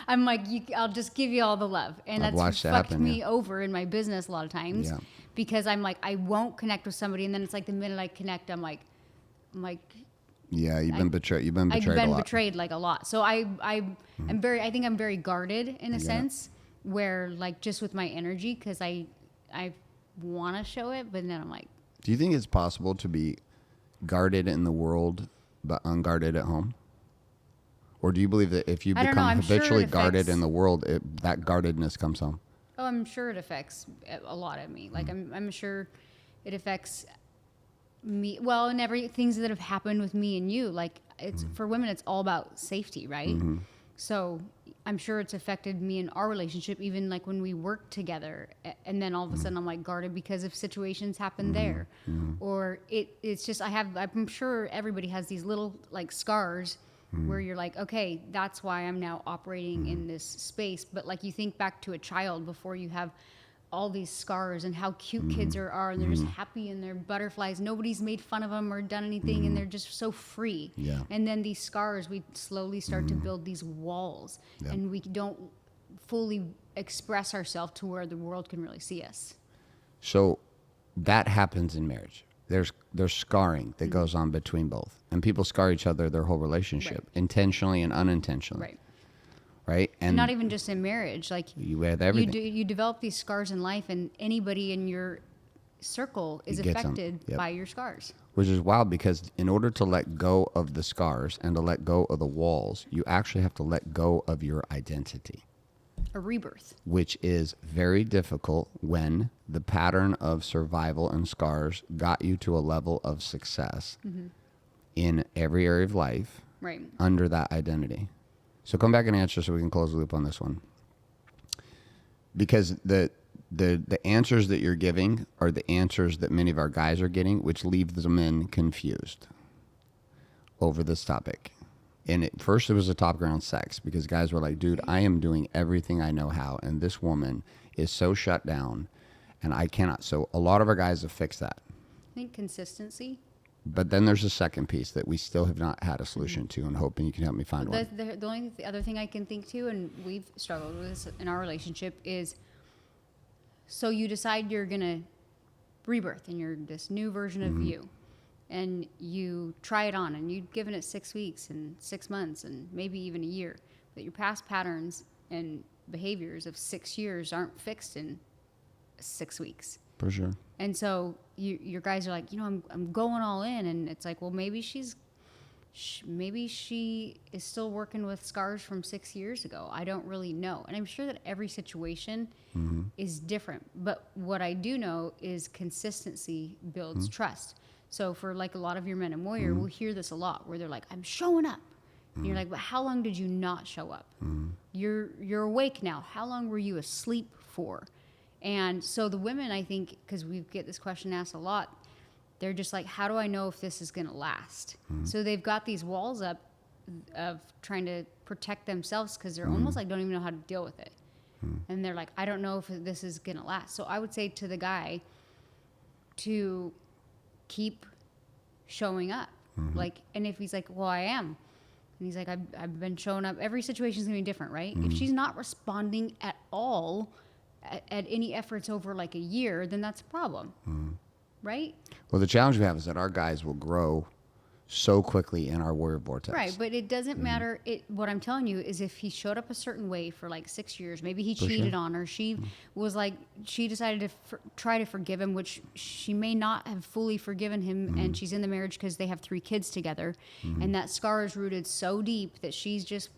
A: I'm like, I'll just give you all the love. And
B: I've
A: that's
B: watched that
A: fucked
B: happen,
A: me
B: yeah.
A: over in my business a lot of times,
B: Yeah.
A: because I'm like, I won't connect with somebody. And then it's like the minute I connect, I'm like,
B: Yeah, you've been betrayed. You've been
A: I've
B: betrayed
A: been
B: a lot.
A: betrayed like a lot. So I'm I think I'm very guarded in a sense, where like just with my energy, because I want to show it, but then I'm like,
B: Do you think it's possible to be guarded in the world but unguarded at home? Or do you believe that if you
A: I don't know,
B: become
A: I'm sure it
B: habitually guarded
A: affects-
B: in the world, that guardedness comes home?
A: oh, I'm sure it affects a lot of me. Like I'm sure it affects me. Well, and every things that have happened with me and you, like it's for women, it's all about safety, right? So I'm sure it's affected me in our relationship, even like when we work together, and then all of a sudden I'm like guarded because of situations happen there, or it's just I'm sure everybody has these little like scars where you're like, okay, that's why I'm now operating in this space. But like you think back to a child before you have all these scars and how cute kids are and they're just happy and they're butterflies. Nobody's made fun of them or done anything, and they're just so free.
B: Yeah.
A: And then these scars, we slowly start to build these walls, and we don't fully express ourselves to where the world can really see us.
B: So that happens in marriage. There's scarring that goes on between both. And people scar each other their whole relationship, intentionally and unintentionally.
A: Right.
B: Right?
A: And not even just in marriage. Like
B: You have everything.
A: you develop these scars in life, and anybody in your circle is
B: gets 'em.
A: affected
B: Yep.
A: by your scars.
B: Which is wild, because in order to let go of the scars and to let go of the walls, you actually have to let go of your identity,
A: A rebirth.
B: which is very difficult when the pattern of survival and scars got you to a level of success in every area of life
A: Right.
B: under that identity. So come back and answer so we can close the loop on this one. Because the answers that you're giving are the answers that many of our guys are getting, which leaves the men confused over this topic. And first it was a topic around sex, because guys were like, dude, I am doing everything I know how, and this woman is so shut down, and I cannot. So a lot of our guys have fixed that.
A: I think consistency.
B: But then there's a second piece that we still have not had a solution to, and hoping you can help me find one.
A: The other thing I can think too, and we've struggled with this in our relationship, is so you decide you're gonna rebirth and you're this new version of you, and you try it on, and you've given it 6 weeks and 6 months and maybe even a year, but your past patterns and behaviors of 6 years aren't fixed in 6 weeks.
B: For sure.
A: And so your guys are like, I'm going all in, and it's like, well, maybe maybe she is still working with scars from 6 years ago. I don't really know, and I'm sure that every situation is different. But what I do know is consistency builds trust. So for like a lot of your men in Warrior, we'll hear this a lot, where they're like, I'm showing up. And you're like, but how long did you not show up? You're awake now. How long were you asleep for? And so the women, I think, because we get this question asked a lot, they're just like, how do I know if this is going to last? So they've got these walls up of trying to protect themselves, because they're almost like don't even know how to deal with it. And they're like, I don't know if this is going to last. So I would say to the guy to keep showing up. Like, and if he's like, well, I am. And he's like, I've been showing up. Every situation is going to be different, right? If she's not responding at all at any efforts over like a year, then that's a problem, right?
B: Well, the challenge we have is that our guys will grow so quickly in our warrior vortex.
A: Right, but it doesn't matter. What I'm telling you is, if he showed up a certain way for like 6 years, maybe he cheated on her. She was like, she decided to try to forgive him, which she may not have fully forgiven him, and she's in the marriage because they have 3 kids together, and that scar is rooted so deep that she's just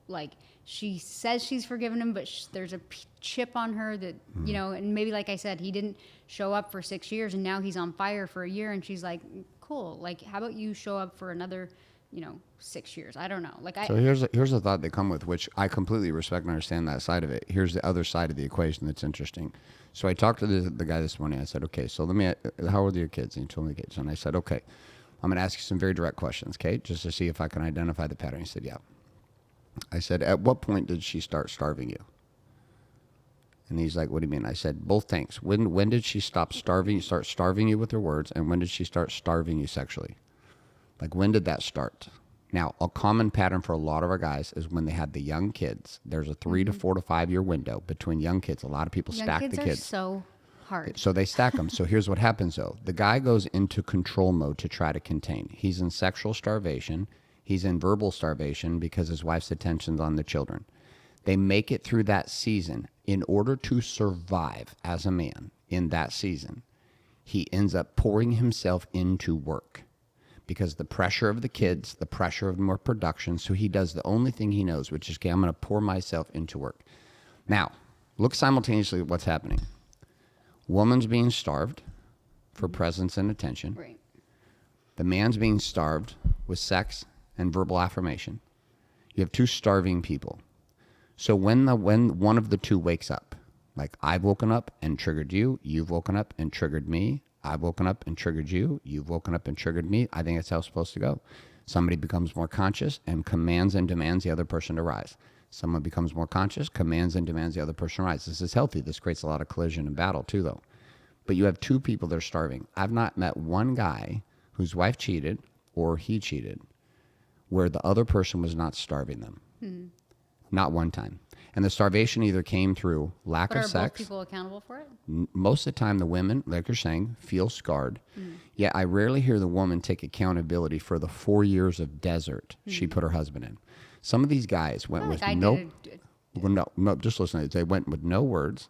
A: like, she says she's forgiven him, but there's a chip on her that, you know, and maybe, like I said, he didn't show up for 6 years and now he's on fire for a year, and she's like, cool, like, how about you show up for another, 6 years? I don't know. Like,
B: So here's a thought they come with, which I completely respect and understand that side of it. Here's the other side of the equation that's interesting. So I talked to the guy this morning. I said, okay, so how old are your kids? And he told me the kids. And I said, okay, I'm going to ask you some very direct questions, okay, just to see if I can identify the pattern. He said, yeah. I said, at what point did she start starving you? And he's like, what do you mean? I said, both things. When did she start starving you with her words, and when did she start starving you sexually? Like, when did that start? Now, a common pattern for a lot of our guys is when they had the young kids. There's a 3 to 4 to 5 year window between young kids. A lot of people stack the kids.
A: Are so hard.
B: So they stack them. So here's what happens, though. The guy goes into control mode to try to contain. He's in sexual starvation. He's in verbal starvation because his wife's attention's on the children. They make it through that season. In order to survive as a man in that season, he ends up pouring himself into work because the pressure of the kids, the pressure of more production. So he does the only thing he knows, which is, okay, I'm going to pour myself into work. Now, look simultaneously at what's happening. Woman's being starved for presence and attention.
A: Right.
B: The man's being starved with sex and verbal affirmation. You have 2 starving people. So when one of the 2 wakes up, like, I've woken up and triggered you, you've woken up and triggered me, I've woken up and triggered you, you've woken up and triggered me, I think that's how it's supposed to go. Somebody becomes more conscious and commands and demands the other person to rise. Someone becomes more conscious, commands and demands the other person to rise. This is healthy. This creates a lot of collision and battle too, though. But you have 2 people that are starving. I've not met one guy whose wife cheated or he cheated where the other person was not starving them. Not one time. And the starvation either came through lack
A: But
B: of
A: are
B: sex.
A: both people accountable for it?
B: Most of the time, the women, like you're saying, feel scarred. Yet I rarely hear the woman take accountability for the 4 years of desert she put her husband in. Some of these guys went with no, just listen. They went with no words,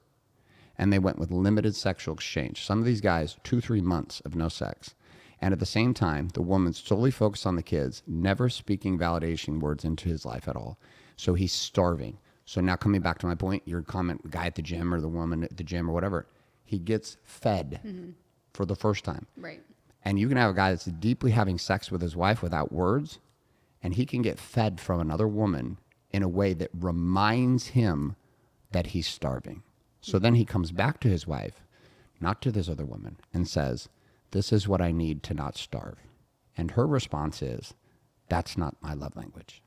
B: and they went with limited sexual exchange. Some of these guys, 2-3 months of no sex. And at the same time, the woman's solely focused on the kids, never speaking validation words into his life at all. So he's starving. So now coming back to my point, your comment, guy at the gym or the woman at the gym or whatever, he gets fed for the first time.
A: Right.
B: And you can have a guy that's deeply having sex with his wife without words, and he can get fed from another woman in a way that reminds him that he's starving. So then he comes back to his wife, not to this other woman, and says, this is what I need to not starve. And her response is, that's not my love language.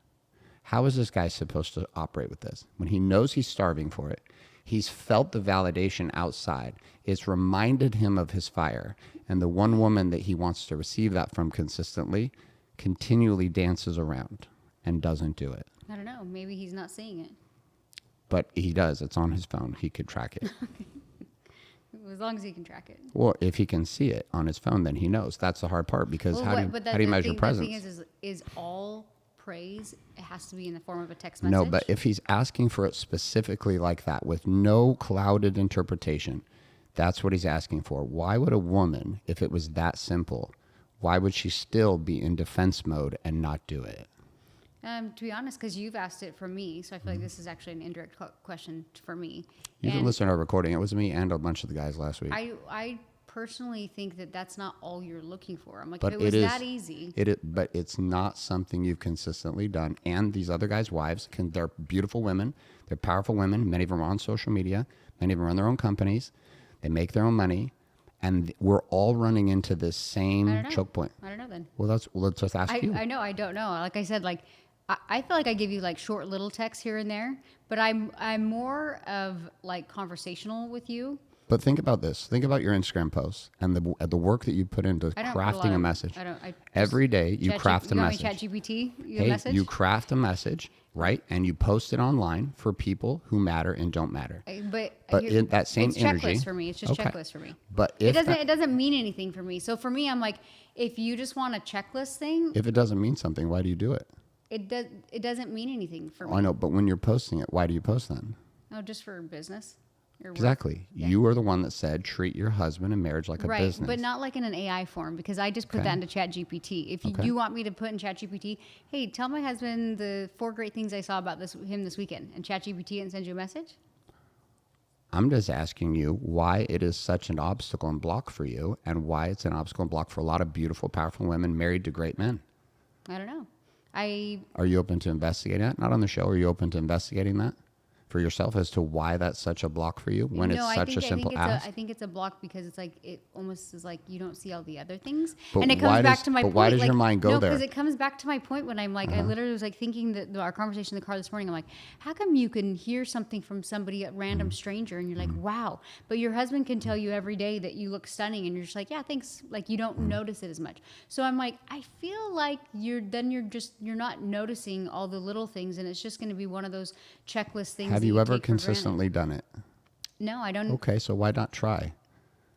B: How is this guy supposed to operate with this? When he knows he's starving for it, he's felt the validation outside. It's reminded him of his fire. And the one woman that he wants to receive that from consistently continually dances around and doesn't do it.
A: I don't know. Maybe he's not seeing it.
B: But he does. It's on his phone. He could track it.
A: As long as he can track it.
B: Well, if he can see it on his phone, then he knows. That's the hard part because how do you measure presence?
A: The thing is all praise, it has to be in the form of a text message.
B: No, but if he's asking for it specifically like that with no clouded interpretation, that's what he's asking for. Why would a woman, if it was that simple, why would she still be in defense mode and not do it?
A: To be honest, because you've asked it from me, so I feel like this is actually an indirect question for me.
B: You can listen to our recording. It was me and a bunch of the guys last week.
A: I personally think that that's not all you're looking for. I'm like,
B: But
A: if it was
B: it is,
A: that easy.
B: But it's not something you've consistently done. And these other guys' wives, they're beautiful women. They're powerful women. Many of them are on social media. Many of them run their own companies. They make their own money. And we're all running into this same choke point.
A: I don't know then.
B: Well, let's just ask you.
A: I know, I don't know. Like I said, like I feel like I give you like short little texts here and there, but I'm more of like conversational with you.
B: But think about this. Think about your Instagram posts and the work that you put into crafting a message. Every day you craft a message.
A: ChatGPT,
B: You craft a message right? And you post it online for people who matter and don't matter.
A: But
B: in that same
A: it's
B: energy,
A: checklist for me. It's just checklist for me.
B: But
A: it doesn't mean anything for me. So for me, I'm like, if you just want a checklist thing,
B: if it doesn't mean something, why do you do it?
A: It doesn't mean anything for me.
B: I know, but when you're posting it, why do you post then?
A: Oh, just for business. Or work.
B: Exactly. Yeah. You are the one that said treat your husband and marriage like a business.
A: But not like in an AI form, because I just put that into ChatGPT. If you do want me to put in ChatGPT, hey, tell my husband the 4 great things I saw about him this weekend, and ChatGPT and send you a message.
B: I'm just asking you why it is such an obstacle and block for you, and why it's an obstacle and block for a lot of beautiful, powerful women married to great men.
A: I don't know.
B: Are you open to investigating that? Not on the show. Are you open to investigating that for yourself as to why that's such a block for you when it's such a simple ask?
A: I think it's a block because it's like, it almost is like you don't see all the other things.
B: But
A: and it comes back to my point.
B: But why does
A: like,
B: your mind go there?
A: Because it comes back to my point when I'm like, I literally was like thinking that our conversation in the car this morning, I'm like, how come you can hear something from somebody, a random stranger, and you're like, wow, but your husband can tell you every day that you look stunning, and you're just like, yeah, thanks. Like, you don't notice it as much. So I'm like, I feel like you're not noticing all the little things, and it's just going to be one of those checklist things.
B: Have you ever consistently done it?
A: No, I don't.
B: Okay, so why not try?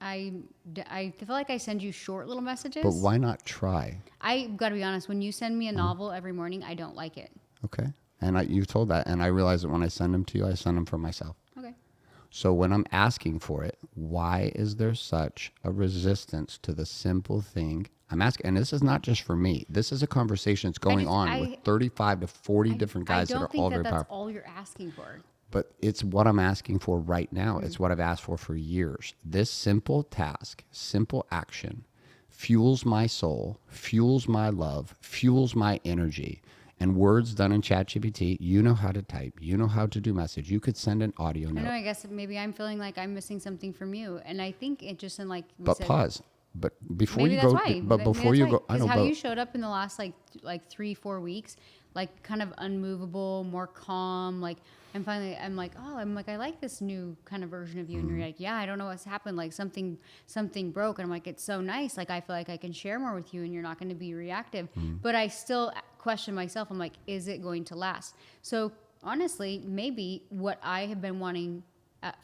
A: I feel like I send you short little messages.
B: But why not try?
A: I got to be honest, when you send me a novel every morning, I don't like it.
B: Okay. And you've told that, and I realize that when I send them to you, I send them for myself.
A: Okay.
B: So when I'm asking for it, why is there such a resistance to the simple thing I'm asking? And this is not just for me. This is a conversation that's going on with 35 to 40 different guys that are all very powerful.
A: I don't think that's all you're asking for.
B: But it's what I'm asking for right now. It's what I've asked for years. This simple task, simple action, fuels my soul, fuels my love, fuels my energy. And words done in ChatGPT, you know how to type, you know how to do message. You could send an audio note.
A: I know, I guess maybe I'm feeling like I'm missing something from you. And I think it just in like...
B: But pause. But before
A: maybe
B: you
A: that's
B: go...
A: Why.
B: But before you go... I know,
A: how you showed up in the last like 3-4 weeks, like kind of unmovable, more calm, like... And finally, I'm like, I like this new kind of version of you. And you're like, yeah, I don't know what's happened. Like something broke. And I'm like, it's so nice. Like, I feel like I can share more with you and you're not going to be reactive. But I still question myself. I'm like, is it going to last? So honestly, maybe what I have been wanting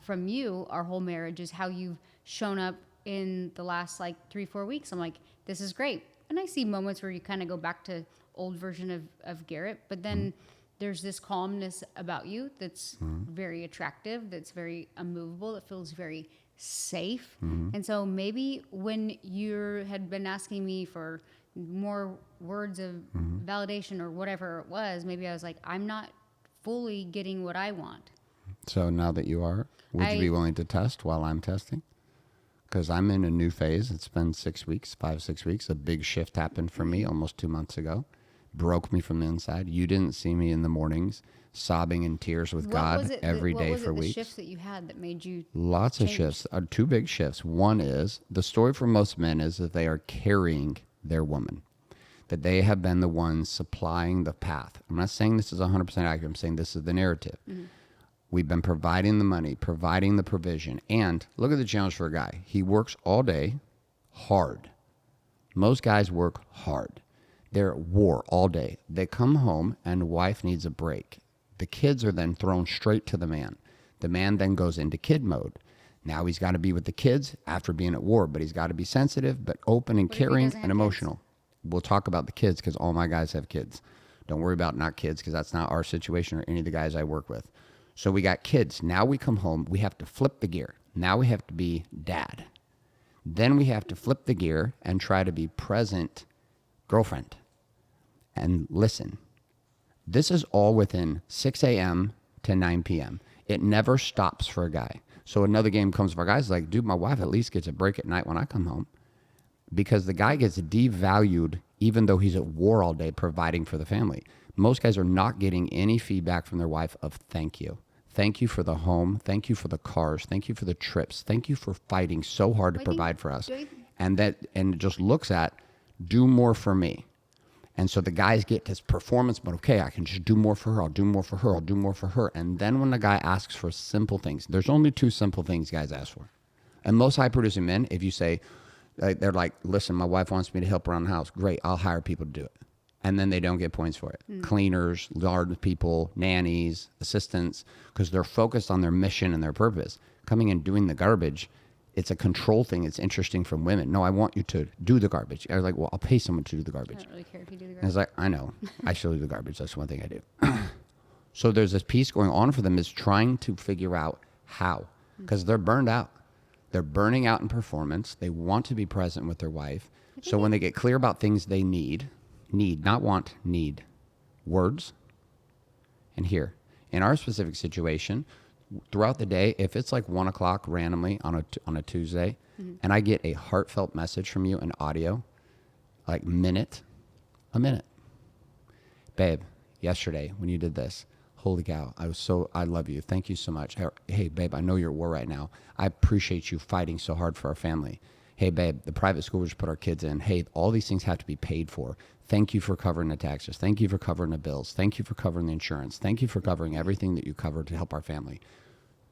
A: from you, our whole marriage, is how you've shown up in the last like 3-4 weeks. I'm like, this is great. And I see moments where you kind of go back to old version of Garrett, but then there's this calmness about you that's very attractive, that's very unmovable, that feels very safe. And so maybe when you had been asking me for more words of validation or whatever it was, maybe I was like, I'm not fully getting what I want.
B: So now that you are, would you be willing to test while I'm testing? Because I'm in a new phase. It's been 5-6 weeks. A big shift happened for me almost 2 months ago. Broke me from the inside. You didn't see me in the mornings sobbing in tears with God every day for weeks.
A: What was the shifts that you had that made you
B: Lots
A: change?
B: Of shifts. 2 big shifts. One is, the story for most men is that they are carrying their woman, that they have been the ones supplying the path. I'm not saying this is 100% accurate. I'm saying this is the narrative. We've been providing the money, providing the provision. And look at the challenge for a guy. He works all day hard. Most guys work hard. They're at war all day. They come home and wife needs a break. The kids are then thrown straight to the man. The man then goes into kid mode. Now he's got to be with the kids after being at war, but he's got to be sensitive, but open and caring and emotional. We'll talk about the kids because all my guys have kids. Don't worry about not kids because that's not our situation or any of the guys I work with. So we got kids. Now we come home. We have to flip the gear. Now we have to be dad. Then we have to flip the gear and try to be present girlfriend. And listen, this is all within 6 a.m. to 9 p.m. It never stops for a guy. So another game comes for guys like, dude, my wife at least gets a break at night when I come home. Because the guy gets devalued even though he's at war all day providing for the family. Most guys are not getting any feedback from their wife of thank you. Thank you for the home. Thank you for the cars. Thank you for the trips. Thank you for fighting so hard to provide for us. And it just looks at, do more for me. And so the guys get this performance, but okay, I can just do more for her. I'll do more for her. I'll do more for her. And then when the guy asks for simple things, there's only 2 simple things guys ask for. And most high producing men, if you say, they're like, listen, my wife wants me to help around the house. Great, I'll hire people to do it. and then they don't get points for it. Cleaners, yard people, nannies, assistants, because they're focused on their mission and their purpose. Coming and doing the garbage, it's a control thing. It's interesting from women. No, I want you to do the garbage. I was like, well, I'll pay someone to do the
A: I
B: garbage.
A: don't really care if you do the
B: And
A: garbage.
B: it's like, I know. I still do the garbage. That's one thing I do. So there's this piece going on for them is trying to figure out how, because they're burned out. They're burning out in performance. They want to be present with their wife. So when they get clear about things they need, not want, need, words. And here, in our specific situation, throughout the day, if it's like 1 o'clock randomly on a Tuesday, and I get a heartfelt message from you in audio, like a minute, babe, yesterday when you did this, holy cow, I love you. Thank you so much. Hey, babe, I know you're at war right now. I appreciate you fighting so hard for our family. Hey, babe, the private school we just put our kids in. Hey, all these things have to be paid for. Thank you for covering the taxes. Thank you for covering the bills. Thank you for covering the insurance. Thank you for covering everything that you covered to help our family.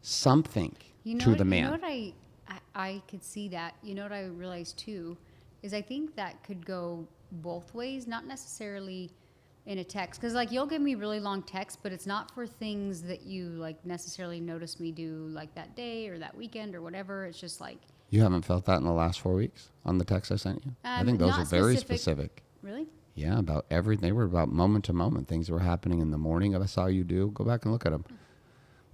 B: Something to the man.
A: You know what I could see that. You know what I realized too is I think that could go both ways, not necessarily in a text, because like you'll give me really long texts, but it's not for things that you like necessarily notice me do like that day or that weekend or whatever. It's just like,
B: You haven't felt that in the last 4 weeks on the text I sent you? I think those
A: not
B: are very
A: specific.
B: specific.
A: Really?
B: Yeah, about everything. They were about moment to moment. Things that were happening in the morning I saw you do. Go back and look at them.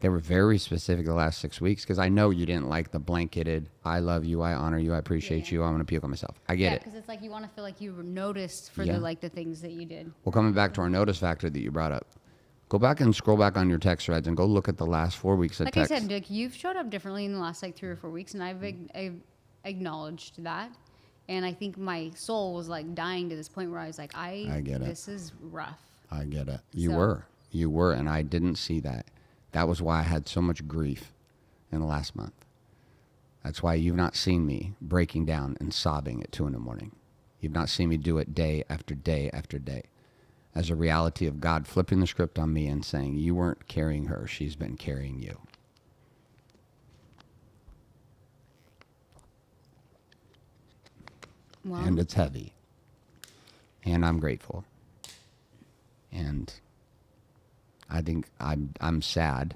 B: They were very specific the last 6 weeks because I know you didn't like the blanketed, I love you, I honor you, I appreciate you, I'm going to puke on myself. I get it.
A: Because it's like you want to feel like you were noticed for
B: Yeah.
A: the things that you did.
B: Well, coming back to our notice factor that you brought up, go back and scroll back on your text threads and go look at the last 4 weeks of
A: Like
B: text.
A: I said, Dick, you've showed up differently in the last like 3 or 4 weeks, and I've acknowledged that. And I think my soul was like dying to this point where I was like,
B: I get it.
A: This is rough.
B: I get it. You
A: So-
B: were, and I didn't see that. That was why I had so much grief in the last month. That's why you've not seen me breaking down and sobbing at 2 a.m. You've not seen me do it day after day after day. As a reality of God flipping the script on me and saying, you weren't carrying her, she's been carrying you.
A: Well,
B: And it's heavy. And I'm grateful. And I think I'm sad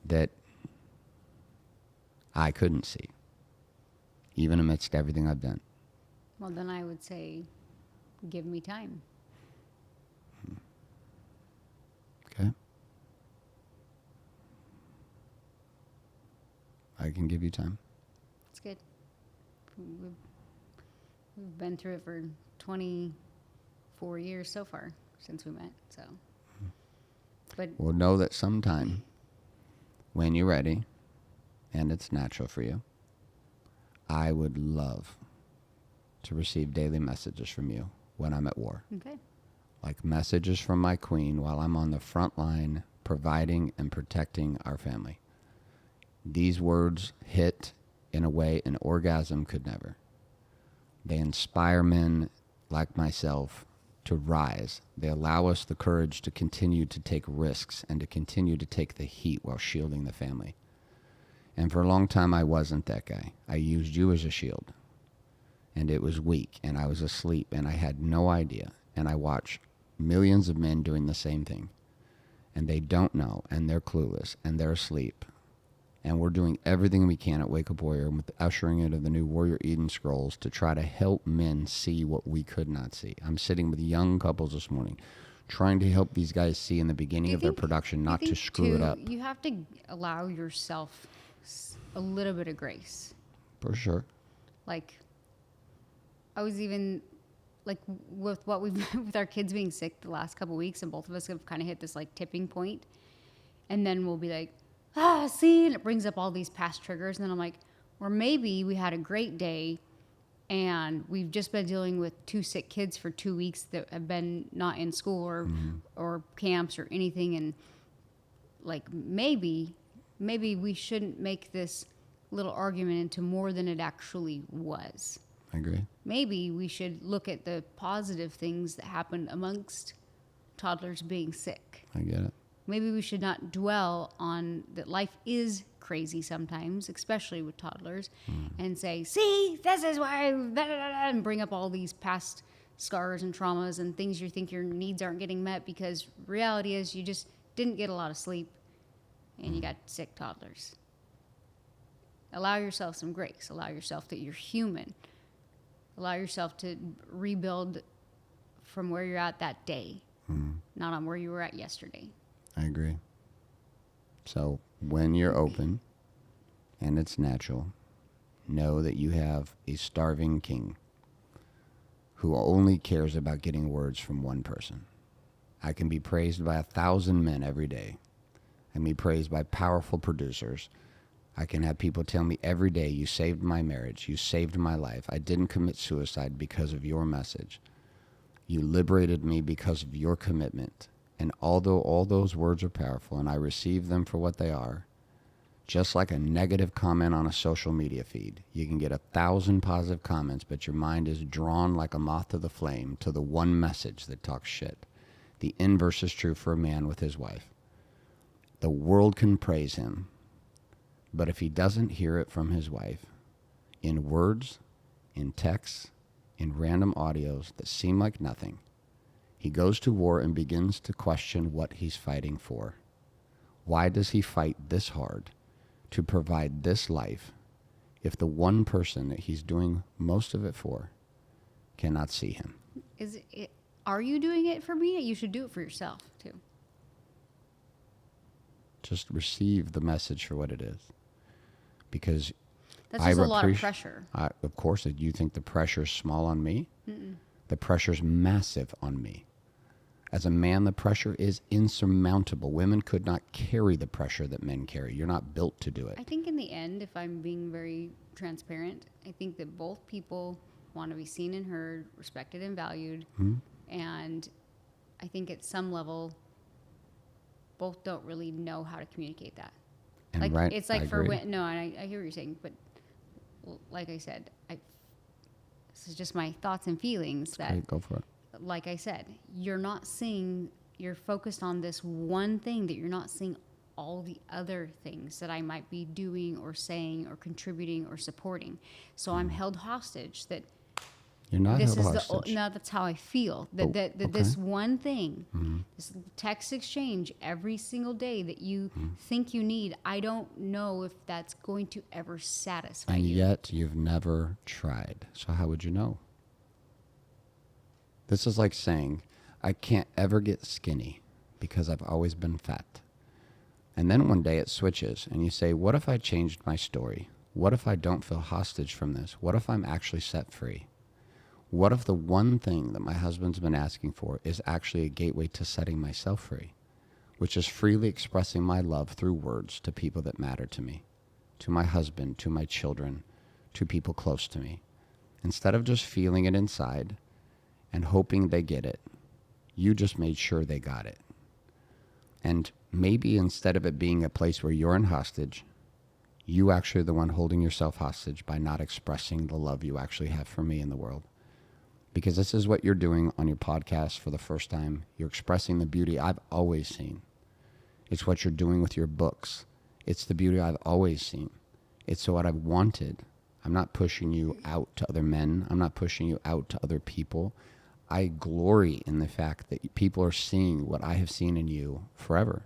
B: that I couldn't see, even amidst everything I've done.
A: well, then I would say, give me time.
B: Okay? I can give you time.
A: It's good. We've been through it for 24 years so far since we met. So, but
B: Well, know that sometime when you're ready and it's natural for you, I would love to receive daily messages from you when I'm at war.
A: okay,
B: Like messages from my queen while I'm on the front line providing and protecting our family. These words hit in a way an orgasm could never. They inspire men like myself to rise. They allow us the courage to continue to take risks and to continue to take the heat while shielding the family. And for a long time, I wasn't that guy. I used you as a shield. And it was weak, and I was asleep, and I had no idea. And I watch millions of men doing the same thing. And they don't know, and they're clueless, and they're asleep. And we're doing everything we can at Wake Up Warrior with the ushering into the new Warrior Eden Scrolls to try to help men see what we could not see. I'm sitting with young couples this morning trying to help these guys see in the beginning of their production not to screw it up.
A: You have to allow yourself a little bit of grace.
B: For sure.
A: Like, I was even like with what we've with our kids being sick the last couple weeks, and both of us have kind of hit this like tipping point, and then we'll be like, see, and it brings up all these past triggers, and then I'm like, or maybe we had a great day, and we've just been dealing with 2 sick kids for 2 weeks that have been not in school or camps or anything, and like maybe we shouldn't make this little argument into more than it actually was.
B: I agree.
A: Maybe we should look at the positive things that happened amongst toddlers being sick.
B: I get it.
A: Maybe we should not dwell on that life is crazy sometimes, especially with toddlers, and say, see, this is why, and bring up all these past scars and traumas and things you think your needs aren't getting met, because reality is you just didn't get a lot of sleep and you got sick toddlers. Allow yourself some grace. Allow yourself that you're human. Allow yourself to rebuild from where you're at that day, not on where you were at yesterday.
B: I agree. So when you're open and it's natural, know that you have a starving king who only cares about getting words from one person. I can be praised by 1,000 men every day. I can be praised by powerful producers. I can have people tell me every day, you saved my marriage, you saved my life. I didn't commit suicide because of your message. You liberated me because of your commitment. And although all those words are powerful and I receive them for what they are, just like a negative comment on a social media feed, you can get 1,000 positive comments, but your mind is drawn like a moth to the flame to the one message that talks shit. The inverse is true for a man with his wife. The world can praise him, but if he doesn't hear it from his wife, in words, in texts, in random audios that seem like nothing, he goes to war and begins to question what he's fighting for. Why does he fight this hard to provide this life if the one person that he's doing most of it for cannot see him?
A: Are you doing it for me? You should do it for yourself too.
B: Just receive the message for what it is. Because
A: that's just a lot of pressure.
B: Of course, you think the pressure is small on me? Mm-mm. The pressure is massive on me. As a man, the pressure is insurmountable. Women could not carry the pressure that men carry. You're not built to do it.
A: I think in the end, if I'm being very transparent, I think that both people want to be seen and heard, respected and valued. Mm-hmm. And I think at some level, both don't really know how to communicate that.
B: And
A: like
B: right,
A: it's like
B: I
A: for
B: agree.
A: I hear what you're saying, but like I said, this is just my thoughts and feelings.
B: That's great. Go for it.
A: Like I said, you're focused on this one thing, that you're not seeing all the other things that I might be doing or saying or contributing or supporting. So I'm held hostage that
B: you're not held hostage.
A: No, that's how I feel. That
B: okay.
A: This one thing, this text exchange every single day that you think you need, I don't know if that's going to ever satisfy you.
B: And yet you've never tried. So how would you know? This is like saying, I can't ever get skinny because I've always been fat. And then one day it switches and you say, what if I changed my story? What if I don't feel hostage from this? What if I'm actually set free? What if the one thing that my husband's been asking for is actually a gateway to setting myself free, which is freely expressing my love through words to people that matter to me, to my husband, to my children, to people close to me. Instead of just feeling it inside and hoping they get it, you just made sure they got it. And maybe instead of it being a place where you're in hostage, you actually are the one holding yourself hostage by not expressing the love you actually have for me in the world. Because this is what you're doing on your podcast for the first time. You're expressing the beauty I've always seen. It's what you're doing with your books. It's the beauty I've always seen. It's what I've wanted. I'm not pushing you out to other men. I'm not pushing you out to other people. I glory in the fact that people are seeing what I have seen in you forever.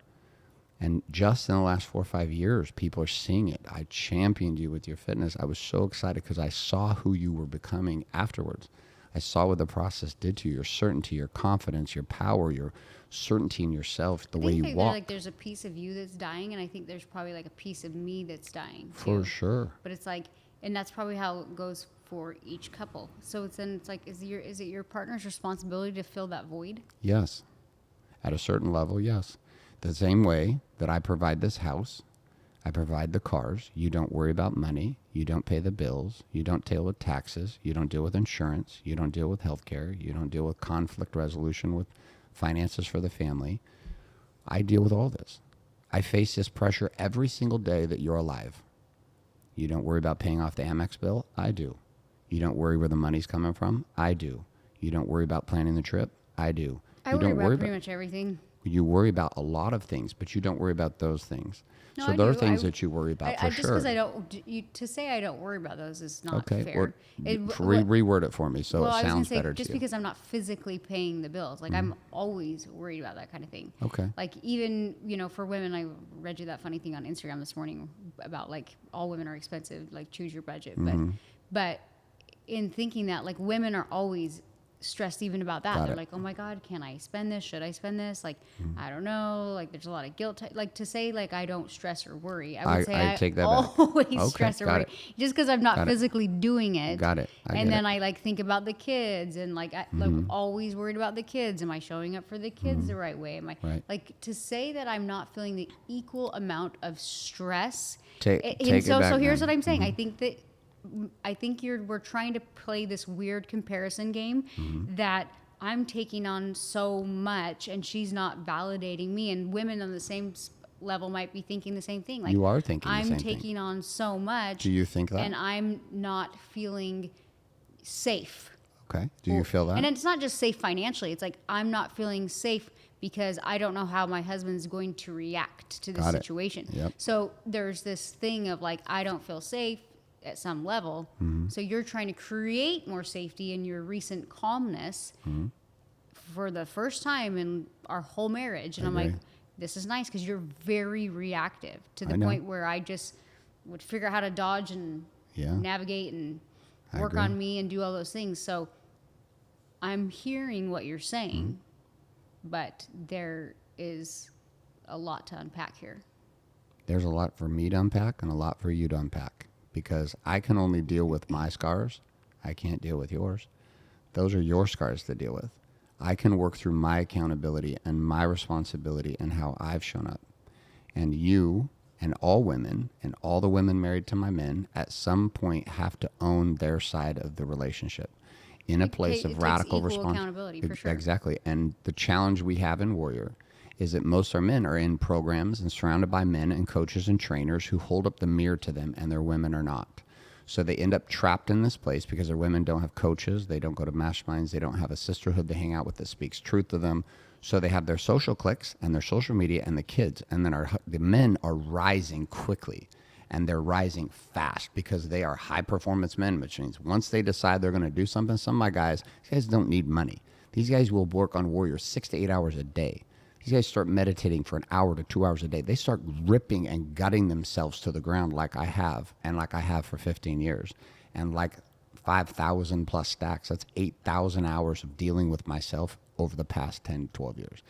B: And just in the last 4 or 5 years, people are seeing it. I championed you with your fitness. I was so excited because I saw who you were becoming afterwards. I saw what the process did to you, your certainty, your confidence, your power, your certainty in yourself, the way you walk.
A: Like there's a piece of you that's dying, and I think there's probably like a piece of me that's dying too.
B: For sure.
A: But it's like, and that's probably how it goes for each couple. So it's like, is it your partner's responsibility to fill that void?
B: Yes. At a certain level, yes. The same way that I provide this house, I provide the cars. You don't worry about money. You don't pay the bills. You don't deal with taxes. You don't deal with insurance. You don't deal with healthcare. You don't deal with conflict resolution with finances for the family. I deal with all this. I face this pressure every single day that you're alive. You don't worry about paying off the Amex bill? I do. You don't worry where the money's coming from? I do. You don't worry about planning the trip? I do.
A: I worry about pretty much everything.
B: You worry about a lot of things, but you don't worry about those things.
A: No,
B: So
A: I
B: there are
A: do.
B: things that you worry about for
A: just
B: sure.
A: because I don't, to say I don't worry about those is not
B: Okay,
A: fair.
B: or
A: It-
B: reword it for me so
A: well,
B: it
A: I was gonna
B: sounds
A: say,
B: better
A: just
B: to you.
A: because I'm not physically paying the bills, like I'm always worried about that kind of thing.
B: Okay.
A: Like even, for women, I read you that funny thing on Instagram this morning about like all women are expensive, like choose your budget. But in thinking that, like, women are always stressed even about that.
B: Got
A: They're
B: it.
A: like, oh my God, can I spend this? Should I spend this? Like, I don't know. Like, there's a lot of guilt. Like, to say, like, I don't stress or worry, I would say
B: I
A: I
B: take that back.
A: always
B: Okay,
A: stress or
B: got
A: worry.
B: it.
A: Just because I'm not
B: Got it.
A: physically doing it.
B: Got it. I
A: And
B: get
A: then
B: it.
A: I, like, think about the kids and, like, like, always worried about the kids. Am I showing up for the kids the right way? Am I,
B: Right.
A: like, to say that I'm not feeling the equal amount of stress.
B: Take
A: and
B: it
A: so
B: back
A: here's
B: then.
A: what I'm saying. I think we're trying to play this weird comparison game that I'm taking on so much and she's not validating me, and women on the same level might be thinking the same thing. Like,
B: You are thinking the
A: I'm
B: same thing.
A: taking on so much.
B: Do you think that?
A: And I'm not feeling safe.
B: Okay. Do you feel that?
A: And it's not just safe financially. It's like I'm not feeling safe because I don't know how my husband's going to react to the
B: Got it.
A: situation.
B: Yep.
A: So there's this thing of like, I don't feel safe at some level. So you're trying to create more safety in your recent calmness for the first time in our whole marriage. And I'm like,
B: agree.
A: this is nice because you're very reactive to the
B: I know.
A: point where I just would figure out how to dodge and
B: Yeah.
A: navigate and
B: I
A: work
B: agree.
A: on me and do all those things. So I'm hearing what you're saying, but there is a lot to unpack here.
B: There's a lot for me to unpack and a lot for you to unpack, because I can only deal with my scars. I can't deal with yours. Those are your scars to deal with. I can work through my accountability and my responsibility and how I've shown up. And you and all women and all the women married to my men at some point have to own their side of the relationship in a place
A: It
B: of
A: takes
B: radical
A: equal
B: responsibility.
A: accountability, for sure.
B: Exactly. And the challenge we have in Warrior is that most of our men are in programs and surrounded by men and coaches and trainers who hold up the mirror to them, and their women are not. So they end up trapped in this place because their women don't have coaches, they don't go to masterminds, they don't have a sisterhood they hang out with that speaks truth to them. So they have their social cliques and their social media and the kids, and then the men are rising quickly, and they're rising fast because they are high performance men, which means once they decide they're going to do something, some of my guys, these guys don't need money. These guys will work on Warrior 6 to 8 hours a day. These guys start meditating for an hour to 2 hours a day. They start ripping and gutting themselves to the ground like I have, and like I have for 15 years. And like 5,000 plus stacks, that's 8,000 hours of dealing with myself over the past 10, 12 years.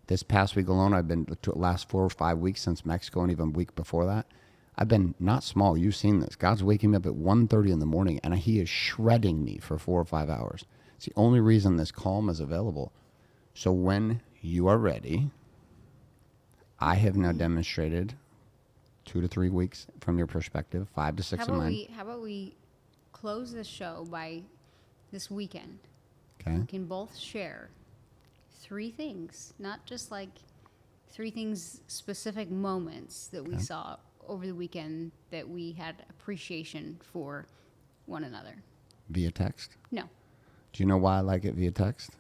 B: This past week alone, I've been, the last 4 or 5 weeks since Mexico, and even a week before that, I've been not small. You've seen this. God's waking me up at 1:30 in the morning, and he is shredding me for 4 or 5 hours. It's the only reason this calm is available. So when you are ready, I have now demonstrated 2 to 3 weeks from your perspective, 5 to 6 of mine.
A: How about we close this show by this weekend?
B: Okay.
A: We can both share 3 things, not just like 3 things, specific moments that we saw over the weekend that we had appreciation for one another.
B: Via text.
A: No.
B: Do you know why I like it via text?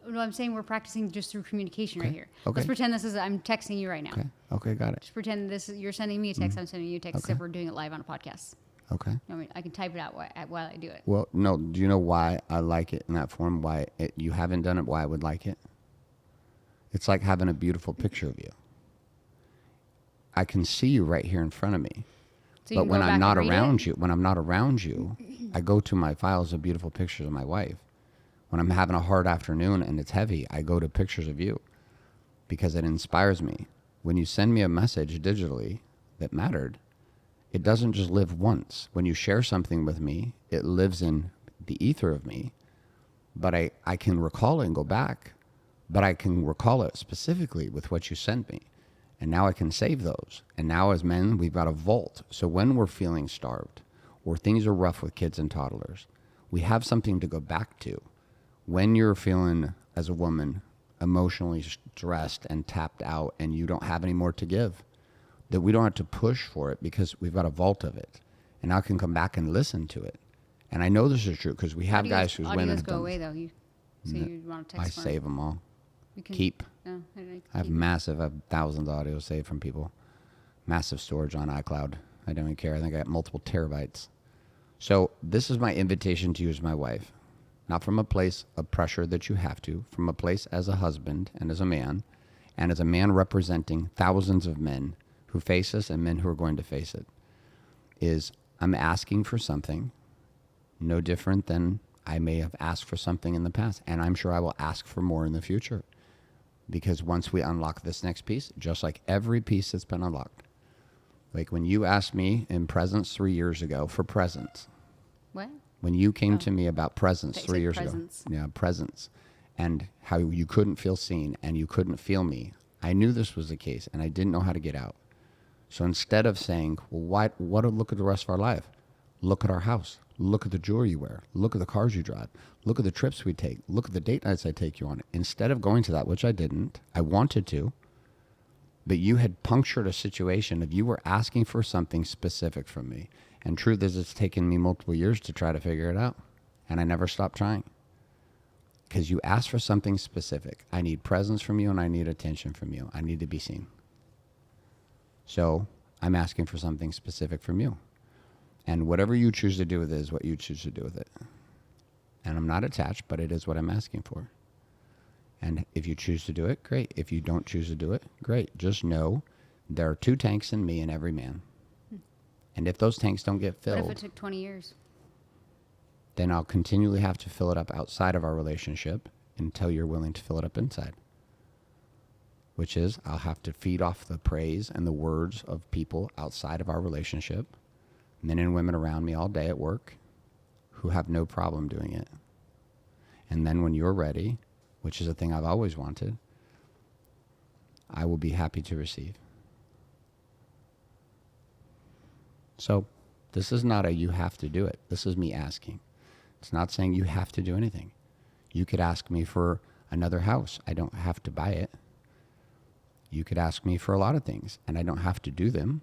A: No, I'm saying we're practicing just through communication right here.
B: Okay.
A: Let's pretend this is, I'm texting you right now.
B: Okay. Okay, got it.
A: Just pretend you're sending me a text, I'm sending you a text,
B: Okay.
A: except we're doing it live on a podcast.
B: Okay.
A: I can type it out while I do it.
B: Well, no, do you know why I like it in that form? Why you haven't done it, why I would like it? It's like having a beautiful picture of you. I can see you right here in front of me.
A: So you
B: But
A: can
B: when
A: go
B: I'm
A: back
B: not
A: and read
B: around
A: it?
B: you, when I'm not around you, I go to my files of beautiful pictures of my wife. When I'm having a hard afternoon and it's heavy, I go to pictures of you because it inspires me. When you send me a message digitally that mattered, it doesn't just live once. When you share something with me, it lives in the ether of me, but I can recall it and go back, but I can recall it specifically with what you sent me. And now I can save those. And now as men, we've got a vault. So when we're feeling starved or things are rough with kids and toddlers, we have something to go back to. When you're feeling, as a woman, emotionally stressed and tapped out and you don't have any more to give, that we don't have to push for it because we've got a vault of it. And I can come back and listen to it. And I know this is true because we have guys whose women
A: audios
B: have
A: go
B: done
A: away
B: this.
A: though. You want to
B: I
A: text?
B: save them all.
A: You can
B: keep.
A: Oh,
B: I have thousands of audio saved from people. Massive storage on iCloud. I don't even care. I think I got multiple terabytes. So this is my invitation to you as my wife. Not from a place of pressure that you have to, from a place as a husband and as a man representing thousands of men who face this and men who are going to face it, is I'm asking for something no different than I may have asked for something in the past. And I'm sure I will ask for more in the future. Because once we unlock this next piece, just like every piece that's been unlocked, like when you asked me in presents 3 years ago for presents.
A: What?
B: When you came to me about presents 3 years
A: presents.
B: ago. Yeah, presents. And how you couldn't feel seen and you couldn't feel me. I knew this was the case and I didn't know how to get out. So instead of saying, well, look at the rest of our life. Look at our house. Look at the jewelry you wear. Look at the cars you drive. Look at the trips we take. Look at the date nights I take you on. Instead of going to that, which I didn't, I wanted to, but you had punctured a situation of you were asking for something specific from me. And truth is, it's taken me multiple years to try to figure it out. And I never stopped trying. Because you asked for something specific. I need presence from you and I need attention from you. I need to be seen. So I'm asking for something specific from you. And whatever you choose to do with it is what you choose to do with it. And I'm not attached, but it is what I'm asking for. And if you choose to do it, great. If you don't choose to do it, great. Just know there are 2 tanks in me and every man. And if those tanks don't get filled,
A: What if it took 20 years?
B: Then I'll continually have to fill it up outside of our relationship until you're willing to fill it up inside. Which is, I'll have to feed off the praise and the words of people outside of our relationship, men and women around me all day at work, who have no problem doing it. And then when you're ready, which is a thing I've always wanted, I will be happy to receive. So this is not a you have to do it. This is me asking. It's not saying you have to do anything. You could ask me for another house. I don't have to buy it. You could ask me for a lot of things, and I don't have to do them.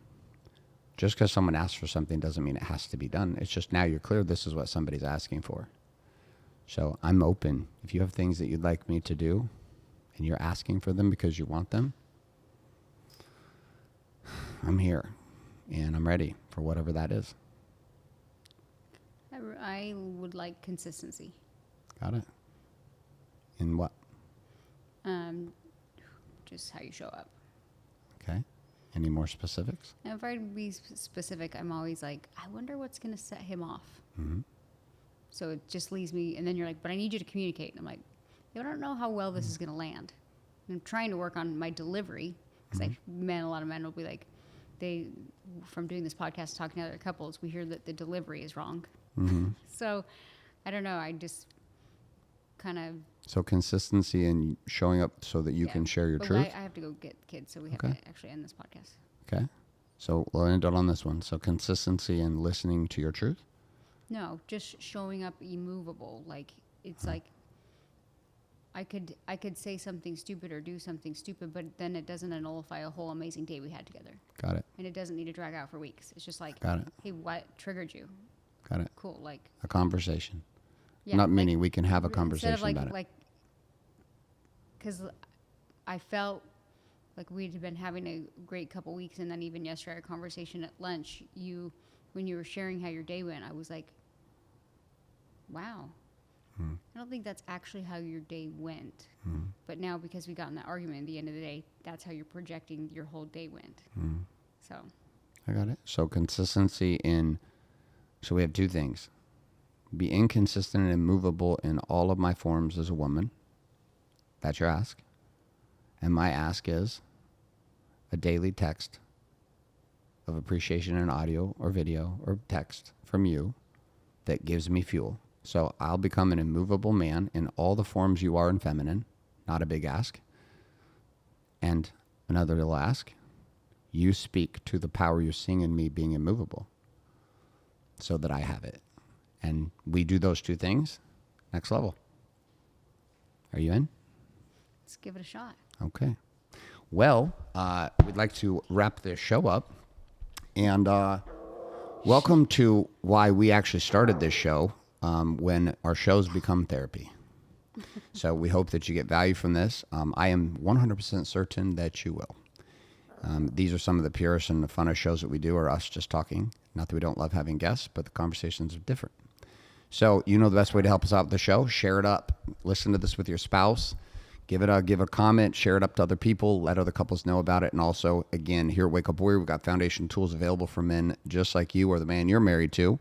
B: Just because someone asks for something doesn't mean it has to be done. It's just now you're clear this is what somebody's asking for. So I'm open. If you have things that you'd like me to do, and you're asking for them because you want them, I'm here, and I'm ready for whatever that is.
A: I would like consistency.
B: Got it. In what?
A: Just how you show up.
B: Okay. Any more specifics?
A: And if I be specific, I'm always like, I wonder what's going to set him off.
B: Mm-hmm.
A: So it just leaves me, and then you're like, but I need you to communicate. And I'm like, I don't know how well this is going to land. And I'm trying to work on my delivery because a lot of men will be like, from doing this podcast, talking to other couples, we hear that the delivery is wrong.
B: Mm-hmm.
A: So I don't know. I just kind of.
B: So consistency and showing up so that you can share your truth.
A: I have to go get kids, so we have to actually end this podcast.
B: Okay. So we'll end it on this one. So consistency and listening to your truth.
A: No, just showing up immovable. Like it's like I could say something stupid or do something stupid, but then it doesn't nullify a whole amazing day we had together.
B: Got it.
A: And it doesn't need to drag out for weeks. It's just like,
B: Got it.
A: Hey, what triggered you?
B: Got it.
A: Cool. Like
B: a conversation.
A: yeah,
B: Not
A: like,
B: meaning we can have a conversation
A: instead of like,
B: about it.
A: like, because I felt like we'd been having a great couple weeks, and then even yesterday, our conversation at lunch, when you were sharing how your day went, I was like, wow. I don't think that's actually how your day went. But now, because we got in that argument at the end of the day, that's how you're projecting your whole day went. So
B: I got it. So consistency so we have 2 things. Be inconsistent and immovable in all of my forms as a woman. That's your ask. And my ask is a daily text of appreciation in audio or video or text from you that gives me fuel. So I'll become an immovable man in all the forms you are in feminine. Not a big ask. And another little ask. You speak to the power you're seeing in me being immovable so that I have it. And we do those 2 things. Next level. Are you in?
A: let's give it a shot.
B: Okay. Well, we'd like to wrap this show up. And welcome to why we actually started this show when our shows become therapy. So we hope that you get value from this. I am 100% certain that you will. These are some of the purest and the funnest shows that we do, are us just talking. Not that we don't love having guests, but the conversations are different. So you know the best way to help us out with the show. Share it up. Listen to this with your spouse. Give a comment. Share it up to other people. Let other couples know about it. And also, again, here at Wake Up Warrior, we've got foundation tools available for men just like you or the man you're married to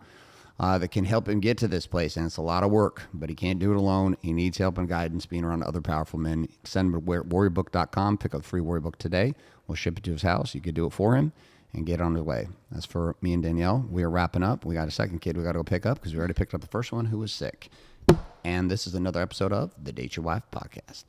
B: that can help him get to this place. And it's a lot of work, but he can't do it alone. He needs help and guidance being around other powerful men. Send him to warriorbook.com. Pick up the free Warrior Book today. We'll ship it to his house. You can do it for him and get on his way. That's for me and Danielle. We are wrapping up. We got a second kid we got to go pick up because we already picked up the first one who was sick. And this is another episode of the Date Your Wife podcast.